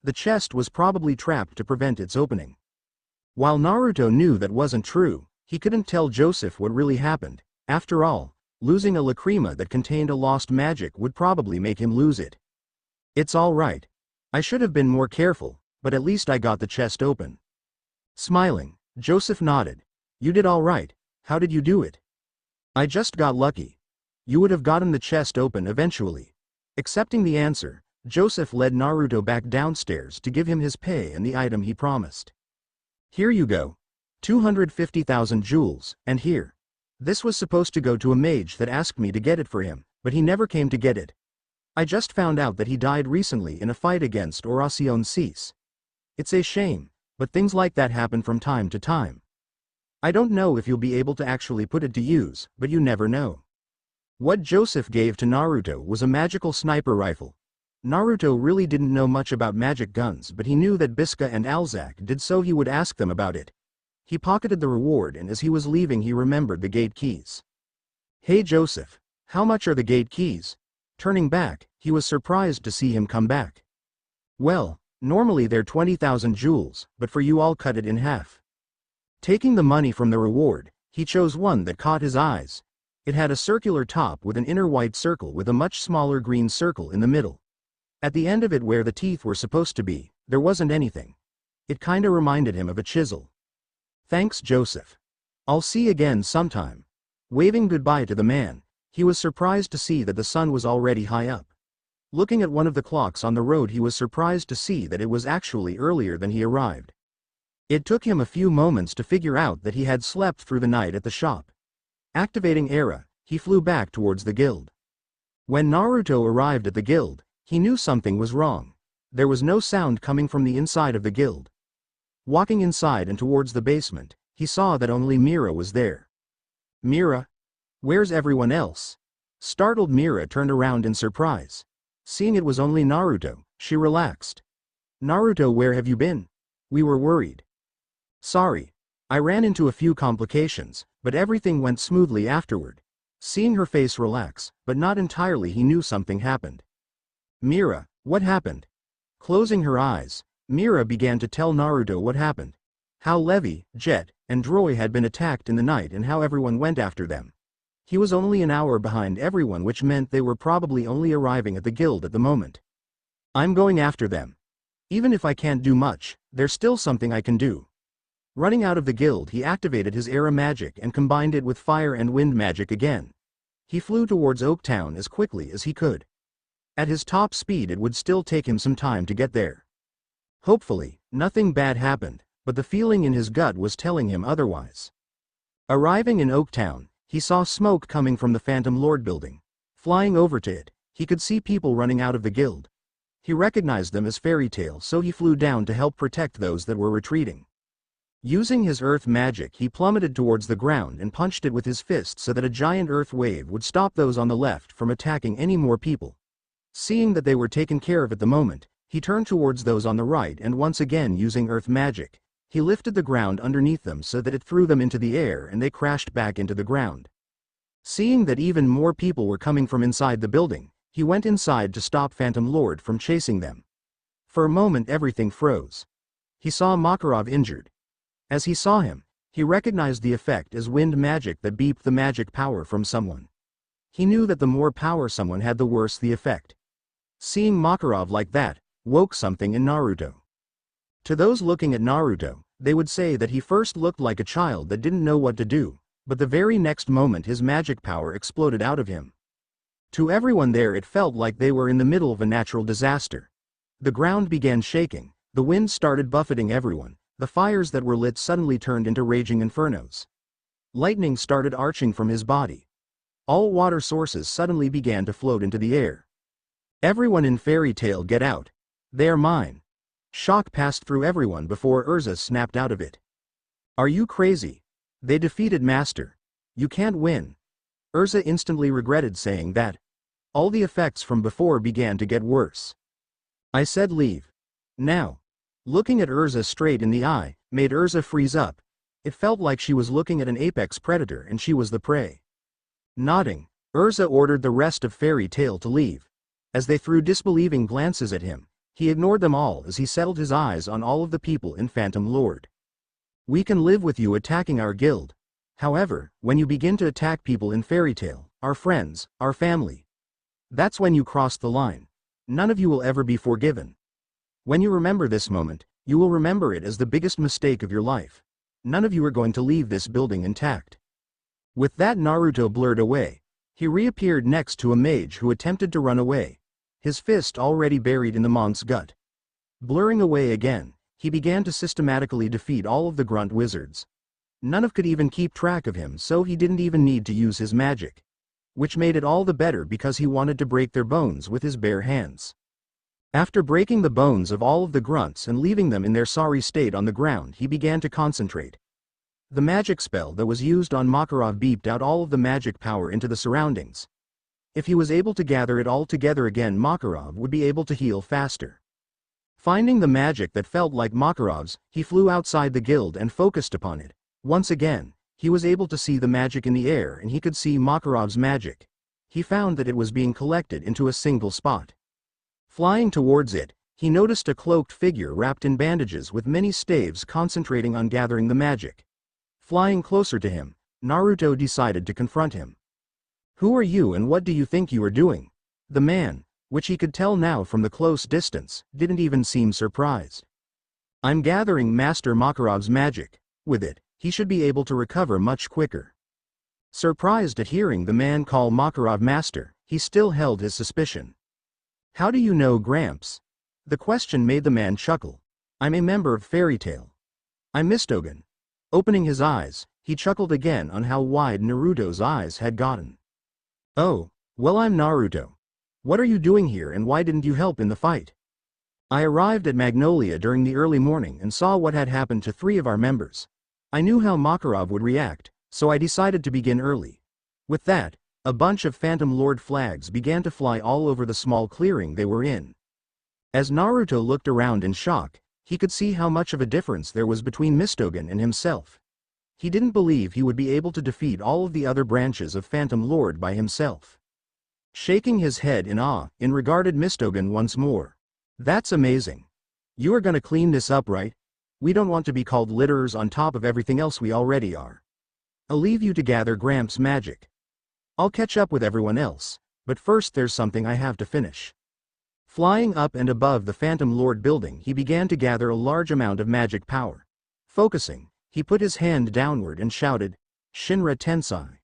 The chest was probably trapped to prevent its opening. While Naruto knew that wasn't true, he couldn't tell Joseph what really happened. After all, losing a lacrima that contained a lost magic would probably make him lose it. It's all right. I should have been more careful, but at least I got the chest open. Smiling, Joseph nodded. You did all right. How did you do it? I just got lucky. You would have gotten the chest open eventually. Accepting the answer, Joseph led Naruto back downstairs to give him his pay and the item he promised. Here you go. 250,000 jewels, and here. This was supposed to go to a mage that asked me to get it for him, but he never came to get it. I just found out that he died recently in a fight against Oracion Cease. It's a shame, but things like that happen from time to time. I don't know if you'll be able to actually put it to use, but you never know. What Joseph gave to Naruto was a magical sniper rifle. Naruto really didn't know much about magic guns, but he knew that Biska and Alzak did, so he would ask them about it. He pocketed the reward, and as he was leaving he remembered the gate keys. Hey Joseph, how much are the gate keys? Turning back, he was surprised to see him come back. Well, normally they're 20,000 jewels, but for you I'll cut it in half. Taking the money from the reward, he chose one that caught his eyes. It had a circular top with an inner white circle with a much smaller green circle in the middle. At the end of it, where the teeth were supposed to be, there wasn't anything. It kinda reminded him of a chisel. Thanks Joseph. I'll see you again sometime. Waving goodbye to the man, he was surprised to see that the sun was already high up. Looking at one of the clocks on the road, he was surprised to see that it was actually earlier than he arrived. It took him a few moments to figure out that he had slept through the night at the shop. Activating Era, he flew back towards the guild. When Naruto arrived at the guild, he knew something was wrong. There was no sound coming from the inside of the guild. Walking inside and towards the basement, he saw that only Mira was there. Mira? Where's everyone else? Startled Mira turned around in surprise. Seeing it was only Naruto, she relaxed. Naruto, where have you been? We were worried. Sorry. I ran into a few complications, but everything went smoothly afterward. Seeing her face relax, but not entirely, he knew something happened. Mira, what happened? Closing her eyes, Mira began to tell Naruto what happened. How Levi, Jet, and Droy had been attacked in the night and how everyone went after them. He was only an hour behind everyone, which meant they were probably only arriving at the guild at the moment. I'm going after them. Even if I can't do much, there's still something I can do. Running out of the guild, he activated his era magic and combined it with fire and wind magic again. He flew towards Oaktown as quickly as he could. At his top speed, it would still take him some time to get there. Hopefully, nothing bad happened, but the feeling in his gut was telling him otherwise. Arriving in Oaktown, he saw smoke coming from the Phantom Lord building. Flying over to it, he could see people running out of the guild. He recognized them as Fairy Tail, so he flew down to help protect those that were retreating. Using his earth magic, he plummeted towards the ground and punched it with his fist so that a giant earth wave would stop those on the left from attacking any more people. Seeing that they were taken care of at the moment, he turned towards those on the right and once again using earth magic, he lifted the ground underneath them so that it threw them into the air and they crashed back into the ground. Seeing that even more people were coming from inside the building, he went inside to stop Phantom Lord from chasing them. For a moment everything froze. He saw Makarov injured. As he saw him, he recognized the effect as wind magic that beeped the magic power from someone. He knew that the more power someone had, the worse the effect. Seeing Makarov like that woke something in Naruto. To those looking at Naruto, they would say that he first looked like a child that didn't know what to do, but the very next moment his magic power exploded out of him. To everyone there, it felt like they were in the middle of a natural disaster. The ground began shaking, the wind started buffeting everyone. The fires that were lit suddenly turned into raging infernos. Lightning started arching from his body. All water sources suddenly began to float into the air. Everyone in Fairy Tail, get out. They are mine. Shock passed through everyone before Urza snapped out of it. Are you crazy? They defeated Master. You can't win. Urza instantly regretted saying that. All the effects from before began to get worse. I said leave. Now. Looking at Urza straight in the eye made Urza freeze up. It felt like she was looking at an apex predator and she was the prey. Nodding, Urza ordered the rest of Fairy Tail to leave. As they threw disbelieving glances at him, he ignored them all as he settled his eyes on all of the people in Phantom Lord. We can live with you attacking our guild. However, when you begin to attack people in Fairy Tail, our friends, our family, that's when you cross the line. None of you will ever be forgiven. When you remember this moment, you will remember it as the biggest mistake of your life. None of you are going to leave this building intact. With that, Naruto blurred away. He reappeared next to a mage who attempted to run away, his fist already buried in the monk's gut. Blurring away again, he began to systematically defeat all of the grunt wizards. None of could even keep track of him, so he didn't even need to use his magic. Which made it all the better because he wanted to break their bones with his bare hands. After breaking the bones of all of the grunts and leaving them in their sorry state on the ground, he began to concentrate. The magic spell that was used on Makarov beeped out all of the magic power into the surroundings. If he was able to gather it all together again, Makarov would be able to heal faster. Finding the magic that felt like Makarov's, he flew outside the guild and focused upon it. Once again, he was able to see the magic in the air and he could see Makarov's magic. He found that it was being collected into a single spot. Flying towards it, he noticed a cloaked figure wrapped in bandages with many staves concentrating on gathering the magic. Flying closer to him, Naruto decided to confront him. Who are you and what do you think you are doing? The man, which he could tell now from the close distance, didn't even seem surprised. I'm gathering Master Makarov's magic. With it, he should be able to recover much quicker. Surprised at hearing the man call Makarov Master, he still held his suspicion. How do you know, Gramps? The question made the man chuckle. I'm a member of Fairy Tail. I'm Mistogen. Opening his eyes, he chuckled again on how wide Naruto's eyes had gotten. Oh, well, I'm Naruto. What are you doing here and why didn't you help in the fight? I arrived at Magnolia during the early morning and saw what had happened to 3 of our members. I knew how Makarov would react, so I decided to begin early. With that, A bunch of Phantom Lord flags began to fly all over the small clearing they were in. As Naruto looked around in shock, he could see how much of a difference there was between Mistogen and himself. He didn't believe he would be able to defeat all of the other branches of Phantom Lord by himself. Shaking his head in awe, regarded Mistogen once more. That's amazing. You are gonna clean this up, right? We don't want to be called litterers on top of everything else we already are. I'll leave you to gather Gramps' magic. I'll catch up with everyone else, but first there's something I have to finish. Flying up and above the Phantom Lord building, he began to gather a large amount of magic power. Focusing, he put his hand downward and shouted, Shinra Tensai.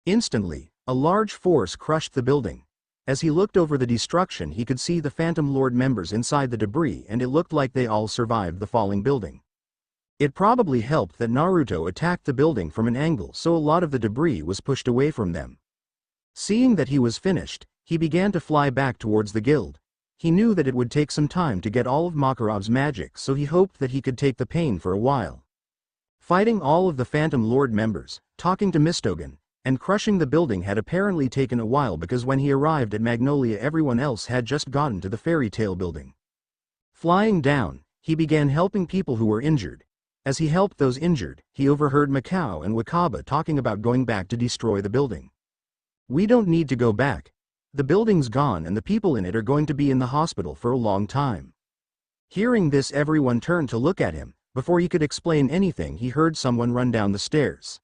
Instantly, a large force crushed the building. As he looked over the destruction, he could see the Phantom Lord members inside the debris, and it looked like they all survived the falling building. It probably helped that Naruto attacked the building from an angle, so a lot of the debris was pushed away from them. Seeing that he was finished, he began to fly back towards the guild. He knew that it would take some time to get all of Makarov's magic, so he hoped that he could take the pain for a while. Fighting all of the Phantom Lord members, talking to Mistogen, and crushing the building had apparently taken a while, because when he arrived at Magnolia everyone else had just gotten to the fairy tale building. Flying down, he began helping people who were injured. As he helped those injured, he overheard Mikao and Wakaba talking about going back to destroy the building. We don't need to go back. The building's gone and the people in it are going to be in the hospital for a long time. Hearing this, everyone turned to look at him. Before he could explain anything, he heard someone run down the stairs.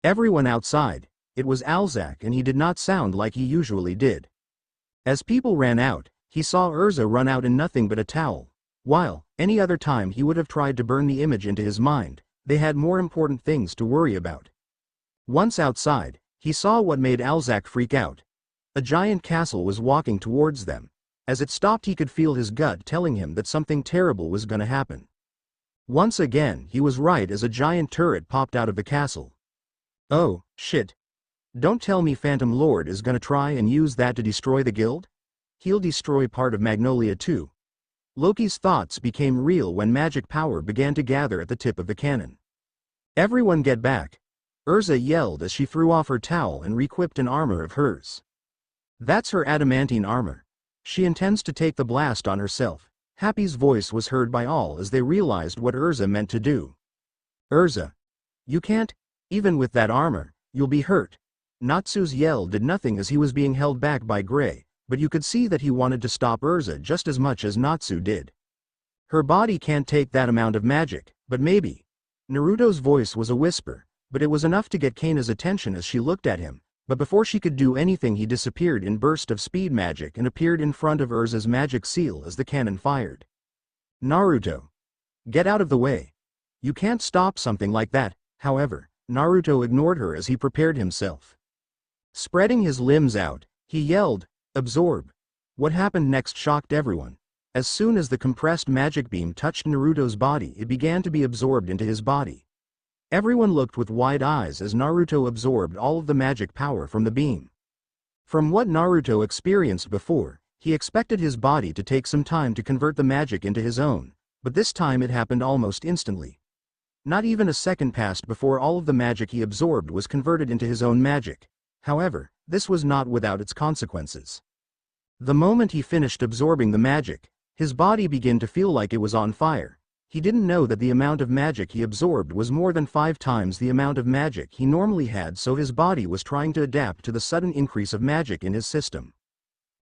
Everyone outside. It was Alzak, and he did not sound like he usually did. As people ran out, he saw Urza run out in nothing but a towel. While, any other time he would have tried to burn the image into his mind, they had more important things to worry about. Once outside, he saw what made Alzak freak out. A giant castle was walking towards them. As it stopped, he could feel his gut telling him that something terrible was gonna happen. Once again, he was right as a giant turret popped out of the castle. Oh, shit. Don't tell me Phantom Lord is gonna try and use that to destroy the guild? He'll destroy part of Magnolia too. Loki's thoughts became real when magic power began to gather at the tip of the cannon. Everyone get back! Urza yelled as she threw off her towel and re-equipped an armor of hers. That's her adamantine armor. She intends to take the blast on herself. Happy's voice was heard by all as they realized what Urza meant to do. Urza! You can't, even with that armor, you'll be hurt. Natsu's yell did nothing as he was being held back by Gray, but you could see that he wanted to stop Urza just as much as Natsu did. Her body can't take that amount of magic, but maybe. Naruto's voice was a whisper, but it was enough to get Kaina's attention as she looked at him. But before she could do anything, he disappeared in burst of speed magic and appeared in front of Urza's magic seal as the cannon fired. Naruto! Get out of the way! You can't stop something like that. However, Naruto ignored her as he prepared himself. Spreading his limbs out, he yelled, Absorb! What happened next shocked everyone. As soon as the compressed magic beam touched Naruto's body, it began to be absorbed into his body. Everyone looked with wide eyes as Naruto absorbed all of the magic power from the beam. From what Naruto experienced before, he expected his body to take some time to convert the magic into his own, but this time it happened almost instantly. Not even a second passed before all of the magic he absorbed was converted into his own magic. However, this was not without its consequences. The moment he finished absorbing the magic, his body began to feel like it was on fire. He didn't know that the amount of magic he absorbed was more than 5 times the amount of magic he normally had, so his body was trying to adapt to the sudden increase of magic in his system.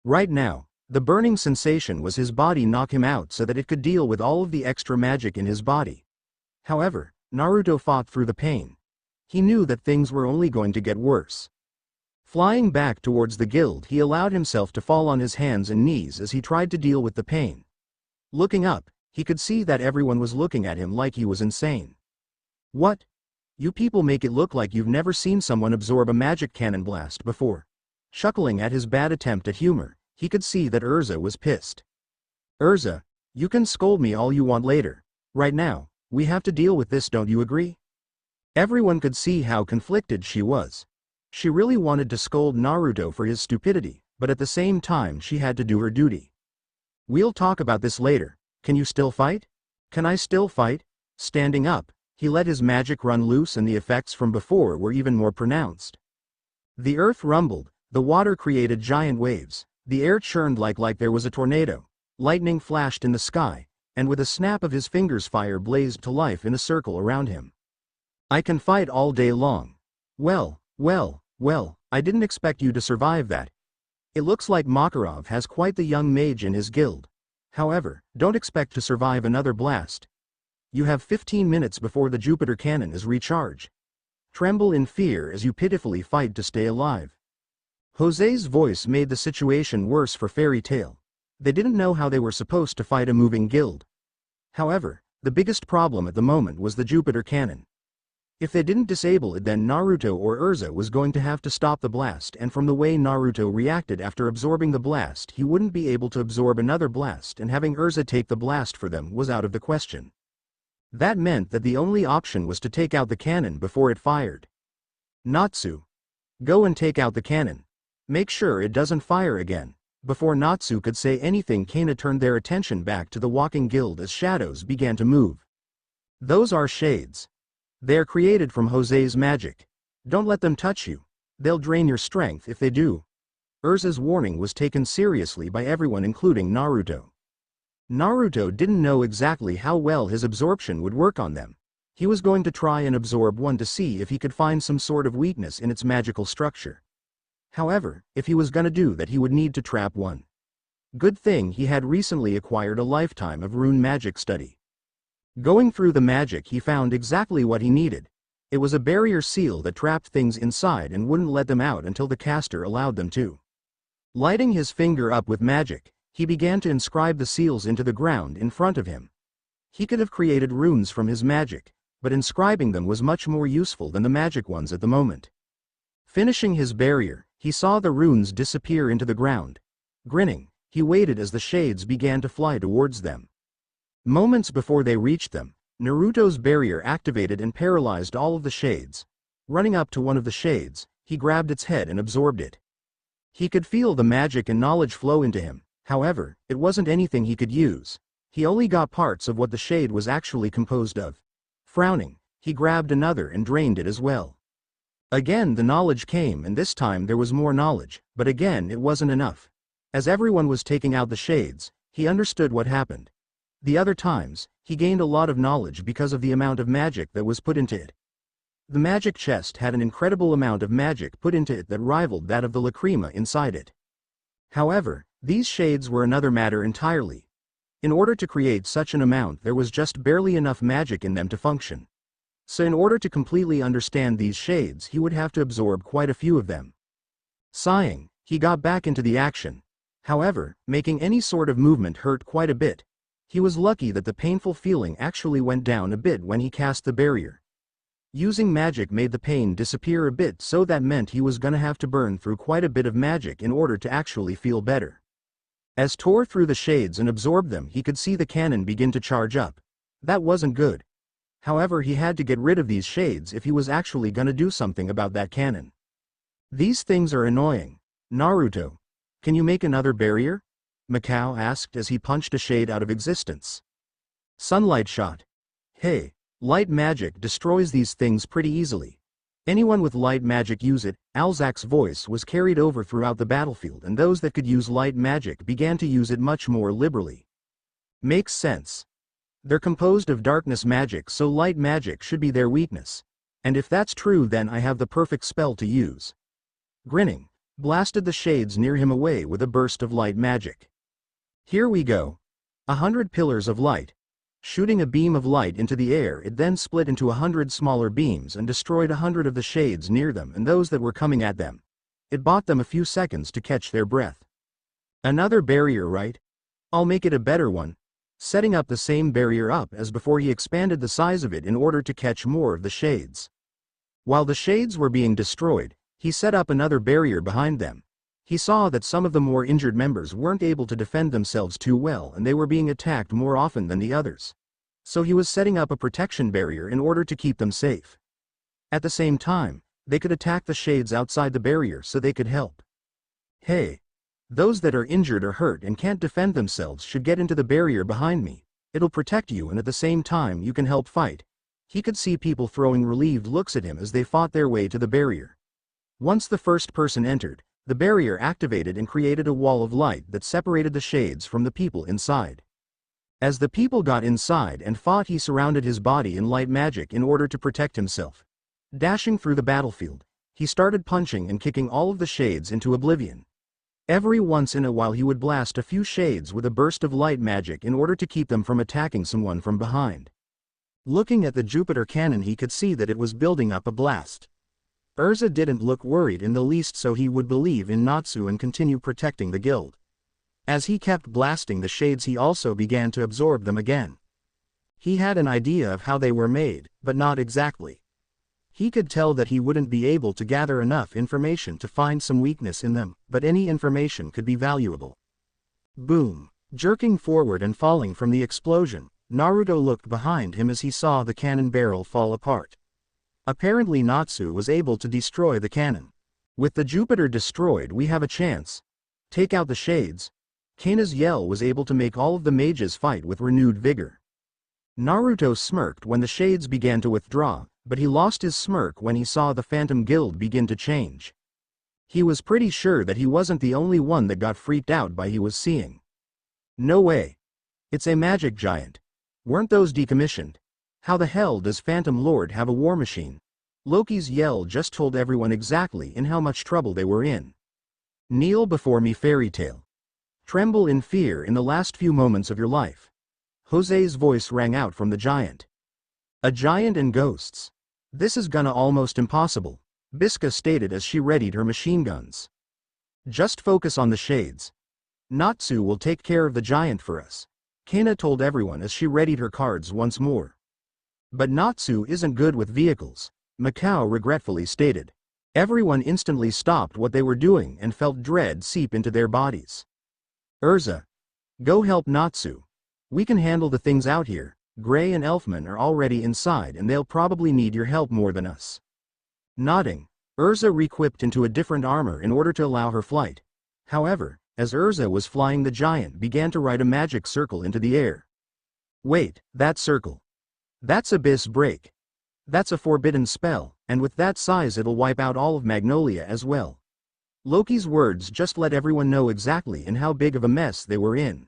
Right now, the burning sensation was his body knock him out so that it could deal with all of the extra magic in his body. However, Naruto fought through the pain. He knew that things were only going to get worse. Flying back towards the guild, he allowed himself to fall on his hands and knees as he tried to deal with the pain. Looking up, he could see that everyone was looking at him like he was insane. What? You people make it look like you've never seen someone absorb a magic cannon blast before. Chuckling at his bad attempt at humor, he could see that Urza was pissed. Urza, you can scold me all you want later. Right now, we have to deal with this, don't you agree? Everyone could see how conflicted she was. She really wanted to scold Naruto for his stupidity, but at the same time she had to do her duty. We'll talk about this later. Can you still fight? Can I still fight? Standing up, he let his magic run loose and the effects from before were even more pronounced. The earth rumbled, the water created giant waves, the air churned like there was a tornado, lightning flashed in the sky, and with a snap of his fingers fire blazed to life in a circle around him. I can fight all day long. Well, I didn't expect you to survive that. It looks like Makarov has quite the young mage in his guild. However, don't expect to survive another blast. You have 15 minutes before the Jupiter cannon is recharged. Tremble in fear as you pitifully fight to stay alive. Jose's voice made the situation worse for Fairy Tail. They didn't know how they were supposed to fight a moving guild. However, the biggest problem at the moment was the Jupiter cannon. If they didn't disable it, then Naruto or Urza was going to have to stop the blast, and from the way Naruto reacted after absorbing the blast, he wouldn't be able to absorb another blast, and having Urza take the blast for them was out of the question. That meant that the only option was to take out the cannon before it fired. Natsu. Go and take out the cannon. Make sure it doesn't fire again. Before Natsu could say anything, Kana turned their attention back to the walking guild as shadows began to move. Those are shades. They are created from Jose's magic. Don't let them touch you. They'll drain your strength if they do. Urza's warning was taken seriously by everyone, including Naruto. Naruto didn't know exactly how well his absorption would work on them. He was going to try and absorb one to see if he could find some sort of weakness in its magical structure. However, if he was gonna do that, he would need to trap one. Good thing he had recently acquired a lifetime of rune magic study. Going through the magic, he found exactly what he needed. It was a barrier seal that trapped things inside and wouldn't let them out until the caster allowed them to. Lighting his finger up with magic, he began to inscribe the seals into the ground in front of him. He could have created runes from his magic, but inscribing them was much more useful than the magic ones at the moment. Finishing his barrier, he saw the runes disappear into the ground. Grinning, he waited as the shades began to fly towards them. Moments before they reached them, Naruto's barrier activated and paralyzed all of the shades. Running up to one of the shades, he grabbed its head and absorbed it. He could feel the magic and knowledge flow into him. However, it wasn't anything he could use. He only got parts of what the shade was actually composed of. Frowning, he grabbed another and drained it as well. Again the knowledge came, and this time there was more knowledge, but again it wasn't enough. As everyone was taking out the shades, he understood what happened. The other times, he gained a lot of knowledge because of the amount of magic that was put into it. The magic chest had an incredible amount of magic put into it that rivaled that of the lacrima inside it. However, these shades were another matter entirely. In order to create such an amount, there was just barely enough magic in them to function. So in order to completely understand these shades, he would have to absorb quite a few of them. Sighing, he got back into the action. However, making any sort of movement hurt quite a bit. He was lucky that the painful feeling actually went down a bit when he cast the barrier. Using magic made the pain disappear a bit, so that meant he was gonna have to burn through quite a bit of magic in order to actually feel better. As tore through the shades and absorbed them, he could see the cannon begin to charge up. That wasn't good. However, he had to get rid of these shades if he was actually gonna do something about that cannon. These things are annoying. Naruto, can you make another barrier? Mikao asked as he punched a shade out of existence. Sunlight shot. Hey, light magic destroys these things pretty easily. Anyone with light magic use it. Alzak's voice was carried over throughout the battlefield, and those that could use light magic began to use it much more liberally. Makes sense. They're composed of darkness magic, so light magic should be their weakness. And if that's true, then I have the perfect spell to use. Grinning, blasted the shades near him away with a burst of light magic. Here we go. 100 pillars of light. Shooting a beam of light into the air, it then split into 100 smaller beams and destroyed 100 of the shades near them and those that were coming at them. It bought them a few seconds to catch their breath. Another barrier, right? I'll make it a better one. Setting up the same barrier up as before, he expanded the size of it in order to catch more of the shades. While the shades were being destroyed, he set up another barrier behind them. He saw that some of the more injured members weren't able to defend themselves too well, and they were being attacked more often than the others. So he was setting up a protection barrier in order to keep them safe. At the same time, they could attack the shades outside the barrier so they could help. Hey! Those that are injured or hurt and can't defend themselves should get into the barrier behind me. It'll protect you, and at the same time you can help fight. He could see people throwing relieved looks at him as they fought their way to the barrier. Once the first person entered, the barrier activated and created a wall of light that separated the shades from the people inside. As the people got inside and fought, he surrounded his body in light magic in order to protect himself. Dashing through the battlefield, he started punching and kicking all of the shades into oblivion. Every once in a while he would blast a few shades with a burst of light magic in order to keep them from attacking someone from behind. Looking at the Jupiter cannon, he could see that it was building up a blast. Urza didn't look worried in the least, so he would believe in Natsu and continue protecting the guild. As he kept blasting the shades, he also began to absorb them again. He had an idea of how they were made, but not exactly. He could tell that he wouldn't be able to gather enough information to find some weakness in them, but any information could be valuable. Boom! Jerking forward and falling from the explosion, Naruto looked behind him as he saw the cannon barrel fall apart. Apparently Natsu was able to destroy the cannon. With the Jupiter destroyed, we have a chance. Take out the shades. Kana's yell was able to make all of the mages fight with renewed vigor. Naruto smirked when the shades began to withdraw, but he lost his smirk when he saw the Phantom Guild begin to change. He was pretty sure that he wasn't the only one that got freaked out by he was seeing. No way. It's a magic giant. Weren't those decommissioned? How the hell does Phantom Lord have a war machine? Loki's yell just told everyone exactly in how much trouble they were in. Kneel before me, fairy tale. Tremble in fear in the last few moments of your life. Jose's voice rang out from the giant. A giant and ghosts. This is gonna almost impossible, Biska stated as she readied her machine guns. Just focus on the shades. Natsu will take care of the giant for us, Kana told everyone as she readied her cards once more. But Natsu isn't good with vehicles, Mikao regretfully stated. Everyone instantly stopped what they were doing and felt dread seep into their bodies. Urza, go help Natsu. We can handle the things out here. Gray and Elfman are already inside and they'll probably need your help more than us. Nodding, Urza re-equipped into a different armor in order to allow her flight. However, as Urza was flying, the giant began to write a magic circle into the air. Wait, that circle. That's Abyss Break. That's a forbidden spell, and with that size it'll wipe out all of Magnolia as well. Loki's words just let everyone know exactly in how big of a mess they were in.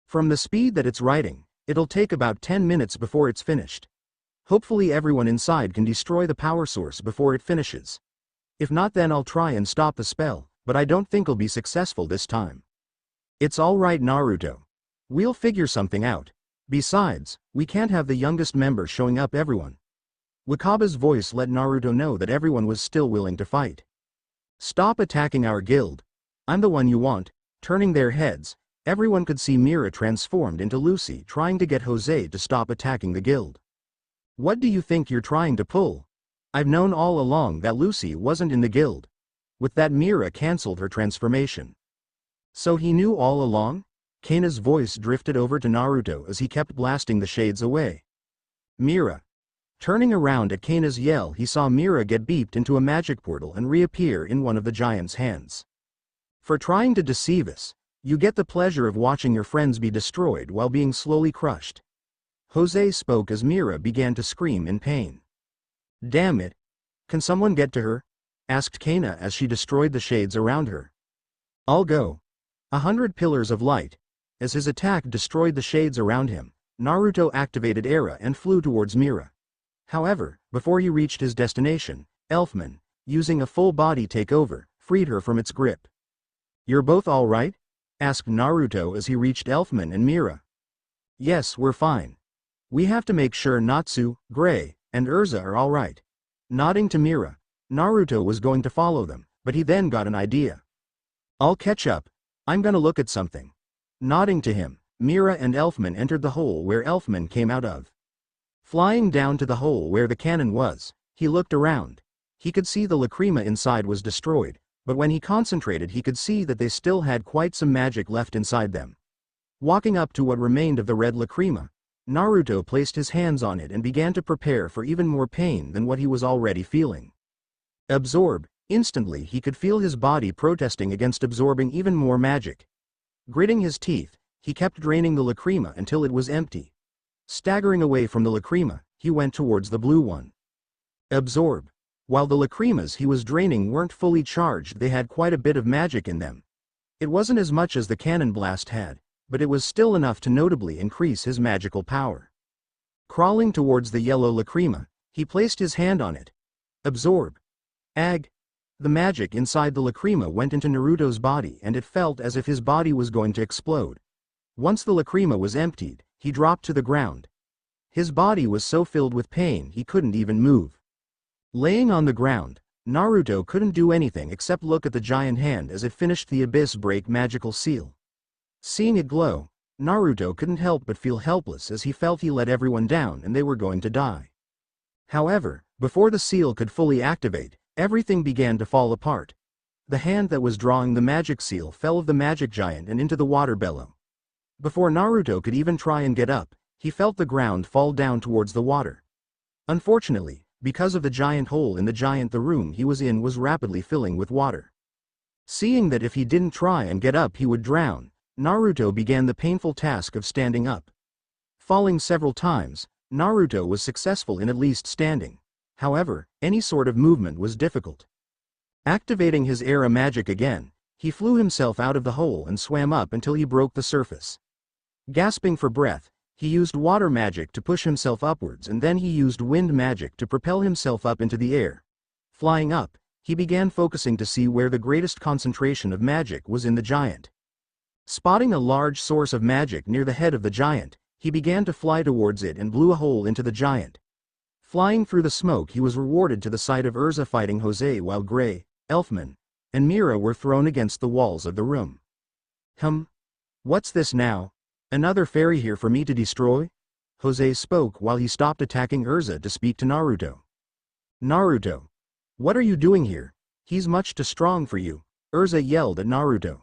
From the speed that it's writing, it'll take about 10 minutes before it's finished. Hopefully everyone inside can destroy the power source before it finishes. If not, then I'll try and stop the spell, but I don't think I'll be successful this time. It's alright, Naruto. We'll figure something out. Besides, we can't have the youngest member showing up everyone. Wakaba's voice let Naruto know that everyone was still willing to fight. Stop attacking our guild. I'm the one you want. Turning their heads, everyone could see Mira transformed into Lucy trying to get Jose to stop attacking the guild. What do you think you're trying to pull? I've known all along that Lucy wasn't in the guild. With that, Mira cancelled her transformation. So he knew all along? Kana's voice drifted over to Naruto as he kept blasting the shades away. Mira. Turning around at Kana's yell, he saw Mira get beeped into a magic portal and reappear in one of the giant's hands. For trying to deceive us, you get the pleasure of watching your friends be destroyed while being slowly crushed. Jose spoke as Mira began to scream in pain. Damn it. Can someone get to her? Asked Kana as she destroyed the shades around her. I'll go. 100 pillars of light. As his attack destroyed the shades around him, Naruto activated Era and flew towards Mira. However, before he reached his destination, Elfman, using a full body takeover, freed her from its grip. You're both alright? Asked Naruto as he reached Elfman and Mira. Yes, we're fine. We have to make sure Natsu, Gray, and Urza are alright. Nodding to Mira, Naruto was going to follow them, but he then got an idea. I'll catch up. I'm gonna look at something. Nodding to him, Mira and Elfman entered the hole where Elfman came out of. Flying down to the hole where the cannon was, he looked around. He could see the lacrima inside was destroyed, but when he concentrated he could see that they still had quite some magic left inside them. Walking up to what remained of the red lacrima, Naruto placed his hands on it and began to prepare for even more pain than what he was already feeling. Absorb. Instantly he could feel his body protesting against absorbing even more magic. Gritting his teeth, he kept draining the lacrima until it was empty. Staggering away from the lacrima, he went towards the blue one. Absorb. While the lacrimas he was draining weren't fully charged, they had quite a bit of magic in them. It wasn't as much as the cannon blast had, but it was still enough to notably increase his magical power. Crawling towards the yellow lacrima, he placed his hand on it. Absorb. Ag. The magic inside the lacrima went into Naruto's body and it felt as if his body was going to explode. Once the lacrima was emptied, he dropped to the ground. His body was so filled with pain he couldn't even move. Laying on the ground, Naruto couldn't do anything except look at the giant hand as it finished the Abyss Break magical seal. Seeing it glow, Naruto couldn't help but feel helpless as he felt he let everyone down and they were going to die. However, before the seal could fully activate, everything began to fall apart. The hand that was drawing the magic seal fell of the magic giant and into the water below. Before Naruto could even try and get up, he felt the ground fall down towards the water. Unfortunately, because of the giant hole in the room he was in was rapidly filling with water. Seeing that if he didn't try and get up he would drown, Naruto began the painful task of standing up. Falling several times, Naruto was successful in at least standing. However, any sort of movement was difficult. Activating his era magic again, he flew himself out of the hole and swam up until he broke the surface. Gasping for breath, he used water magic to push himself upwards and then he used wind magic to propel himself up into the air. Flying up, he began focusing to see where the greatest concentration of magic was in the giant. Spotting a large source of magic near the head of the giant, he began to fly towards it and blew a hole into the giant. Flying through the smoke he was rewarded to the sight of Urza fighting Jose while Gray, Elfman, and Mira were thrown against the walls of the room. What's this now? Another fairy here for me to destroy? Jose spoke while he stopped attacking Urza to speak to Naruto. Naruto. What are you doing here? He's much too strong for you, Urza yelled at Naruto.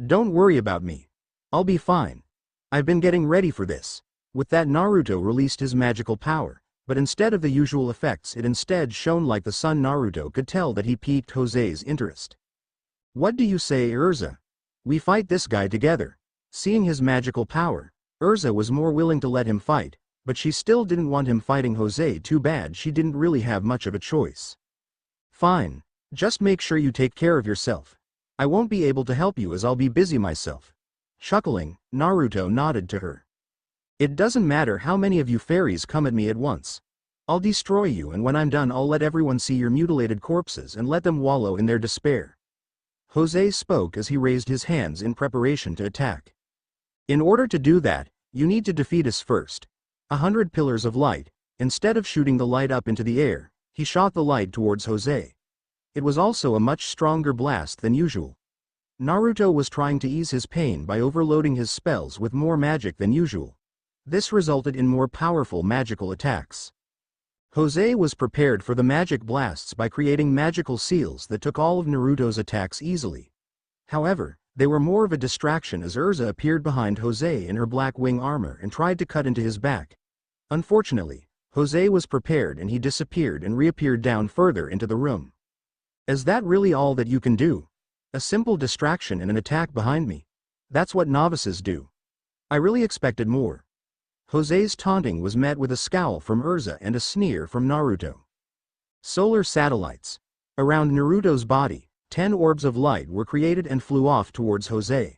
Don't worry about me. I'll be fine. I've been getting ready for this. With that Naruto released his magical power, but instead of the usual effects it instead shone like the sun. Naruto could tell that he piqued Jose's interest. What do you say, Urza? We fight this guy together. Seeing his magical power, Urza was more willing to let him fight, but she still didn't want him fighting Jose too bad. She didn't really have much of a choice. Fine. Just make sure you take care of yourself. I won't be able to help you as I'll be busy myself. Chuckling, Naruto nodded to her. It doesn't matter how many of you fairies come at me at once. I'll destroy you, and when I'm done I'll let everyone see your mutilated corpses and let them wallow in their despair. Jose spoke as he raised his hands in preparation to attack. In order to do that, you need to defeat us first. 100 pillars of light. Instead of shooting the light up into the air, he shot the light towards Jose. It was also a much stronger blast than usual. Naruto was trying to ease his pain by overloading his spells with more magic than usual. This resulted in more powerful magical attacks. Jose was prepared for the magic blasts by creating magical seals that took all of Naruto's attacks easily. However, they were more of a distraction as Urza appeared behind Jose in her black wing armor and tried to cut into his back. Unfortunately, Jose was prepared and he disappeared and reappeared down further into the room. Is that really all that you can do? A simple distraction and an attack behind me? That's what novices do. I really expected more. Jose's taunting was met with a scowl from Urza and a sneer from Naruto. Solar satellites. Around Naruto's body, 10 orbs of light were created and flew off towards Jose.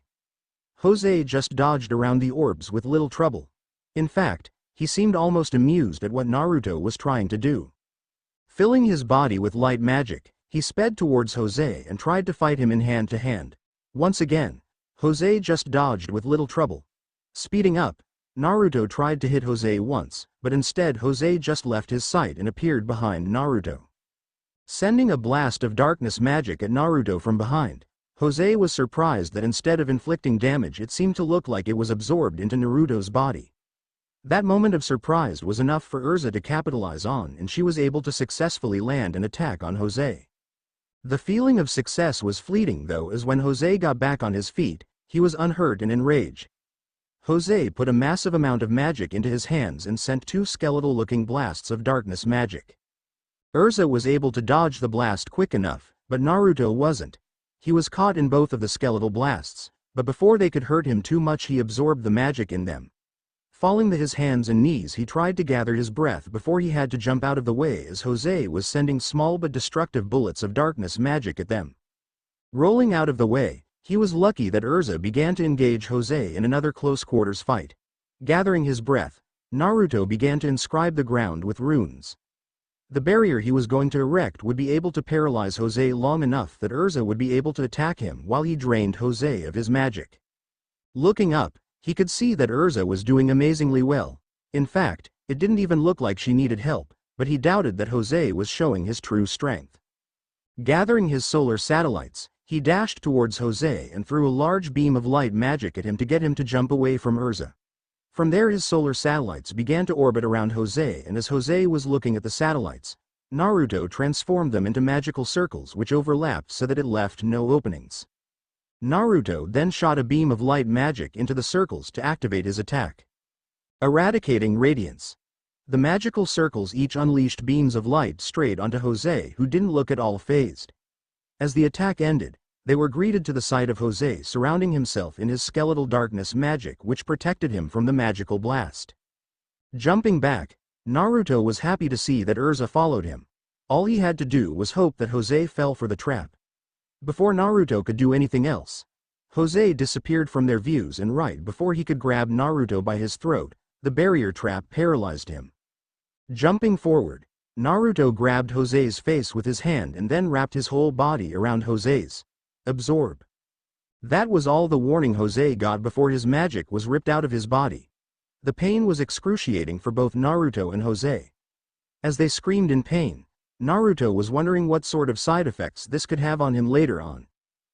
Jose just dodged around the orbs with little trouble. In fact, he seemed almost amused at what Naruto was trying to do. Filling his body with light magic, he sped towards Jose and tried to fight him in hand to hand. Once again, Jose just dodged with little trouble. Speeding up, Naruto tried to hit Jose once, but instead Jose just left his sight and appeared behind Naruto. Sending a blast of darkness magic at Naruto from behind, Jose was surprised that instead of inflicting damage it seemed to look like it was absorbed into Naruto's body. That moment of surprise was enough for Urza to capitalize on, and she was able to successfully land an attack on Jose. The feeling of success was fleeting though, as when Jose got back on his feet, he was unhurt and in rage. Jose put a massive amount of magic into his hands and sent 2 skeletal-looking blasts of darkness magic. Urza was able to dodge the blast quick enough, but Naruto wasn't. He was caught in both of the skeletal blasts, but before they could hurt him too much he absorbed the magic in them. Falling to his hands and knees, he tried to gather his breath before he had to jump out of the way as Jose was sending small but destructive bullets of darkness magic at them. Rolling out of the way, he was lucky that Urza began to engage Jose in another close-quarters fight. Gathering his breath, Naruto began to inscribe the ground with runes. The barrier he was going to erect would be able to paralyze Jose long enough that Urza would be able to attack him while he drained Jose of his magic. Looking up, he could see that Urza was doing amazingly well. In fact, it didn't even look like she needed help, but he doubted that Jose was showing his true strength. Gathering his solar satellites, he dashed towards Jose and threw a large beam of light magic at him to get him to jump away from Urza. From there his solar satellites began to orbit around Jose, and as Jose was looking at the satellites, Naruto transformed them into magical circles which overlapped so that it left no openings. Naruto then shot a beam of light magic into the circles to activate his attack. Eradicating Radiance. The magical circles each unleashed beams of light straight onto Jose, who didn't look at all fazed. As the attack ended, they were greeted to the sight of Jose surrounding himself in his skeletal darkness magic which protected him from the magical blast. Jumping back, Naruto was happy to see that Urza followed him. All he had to do was hope that Jose fell for the trap. Before Naruto could do anything else, Jose disappeared from their views, and right before he could grab Naruto by his throat, the barrier trap paralyzed him. Jumping forward, Naruto grabbed Jose's face with his hand and then wrapped his whole body around Jose's. Absorb. That was all the warning Jose got before his magic was ripped out of his body. The pain was excruciating for both Naruto and Jose. As they screamed in pain, Naruto was wondering what sort of side effects this could have on him later on.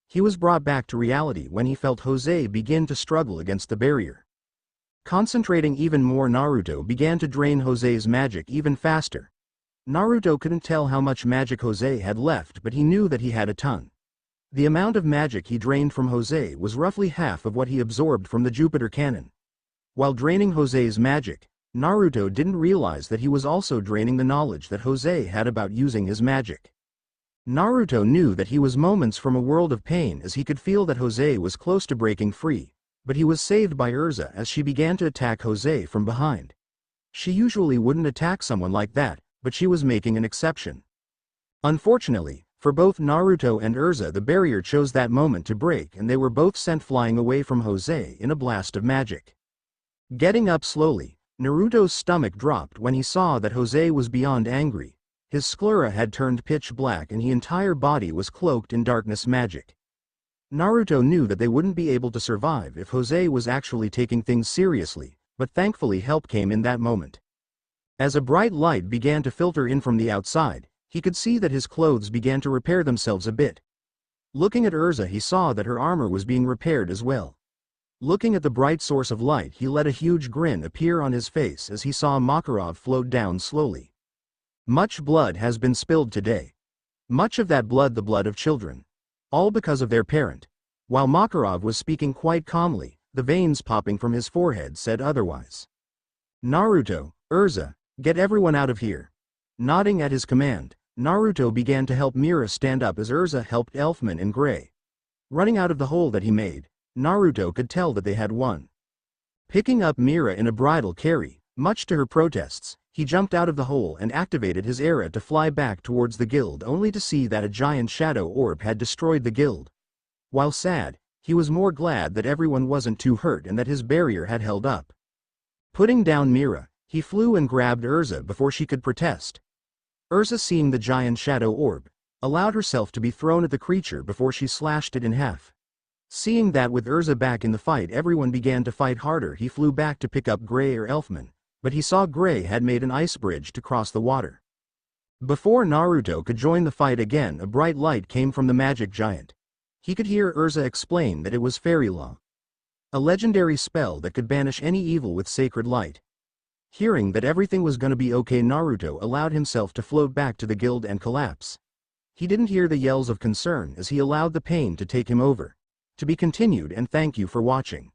He was brought back to reality when he felt Jose begin to struggle against the barrier. Concentrating even more, Naruto began to drain Jose's magic even faster. Naruto couldn't tell how much magic Jose had left, but he knew that he had a ton. The amount of magic he drained from Jose was roughly half of what he absorbed from the Jupiter Cannon. While draining Jose's magic, Naruto didn't realize that he was also draining the knowledge that Jose had about using his magic. Naruto knew that he was moments from a world of pain as he could feel that Jose was close to breaking free, but he was saved by Urza as she began to attack Jose from behind. She usually wouldn't attack someone like that, but she was making an exception. Unfortunately, for both Naruto and Urza, the barrier chose that moment to break and they were both sent flying away from Jose in a blast of magic. Getting up slowly, Naruto's stomach dropped when he saw that Jose was beyond angry. His sclera had turned pitch black and his entire body was cloaked in darkness magic. Naruto knew that they wouldn't be able to survive if Jose was actually taking things seriously, but thankfully help came in that moment. As a bright light began to filter in from the outside, he could see that his clothes began to repair themselves a bit. Looking at Urza, he saw that her armor was being repaired as well. Looking at the bright source of light, he let a huge grin appear on his face as he saw Makarov float down slowly. Much blood has been spilled today. Much of that blood the blood of children. All because of their parent. While Makarov was speaking quite calmly, the veins popping from his forehead said otherwise. Naruto, Urza, get everyone out of here. Nodding at his command, Naruto began to help Mira stand up as Urza helped Elfman and Gray. Running out of the hole that he made, Naruto could tell that they had won. Picking up Mira in a bridal carry, much to her protests, he jumped out of the hole and activated his era to fly back towards the guild, only to see that a giant shadow orb had destroyed the guild. While sad, he was more glad that everyone wasn't too hurt and that his barrier had held up. Putting down Mira, he flew and grabbed Urza before she could protest. Urza, seeing the giant shadow orb, allowed herself to be thrown at the creature before she slashed it in half. Seeing that with Urza back in the fight everyone began to fight harder, he flew back to pick up Gray or Elfman, but he saw Gray had made an ice bridge to cross the water. Before Naruto could join the fight again, a bright light came from the magic giant. He could hear Urza explain that it was fairy law, a legendary spell that could banish any evil with sacred light. Hearing that everything was gonna be okay, Naruto allowed himself to float back to the guild and collapse. He didn't hear the yells of concern as he allowed the pain to take him over. To be continued, and thank you for watching.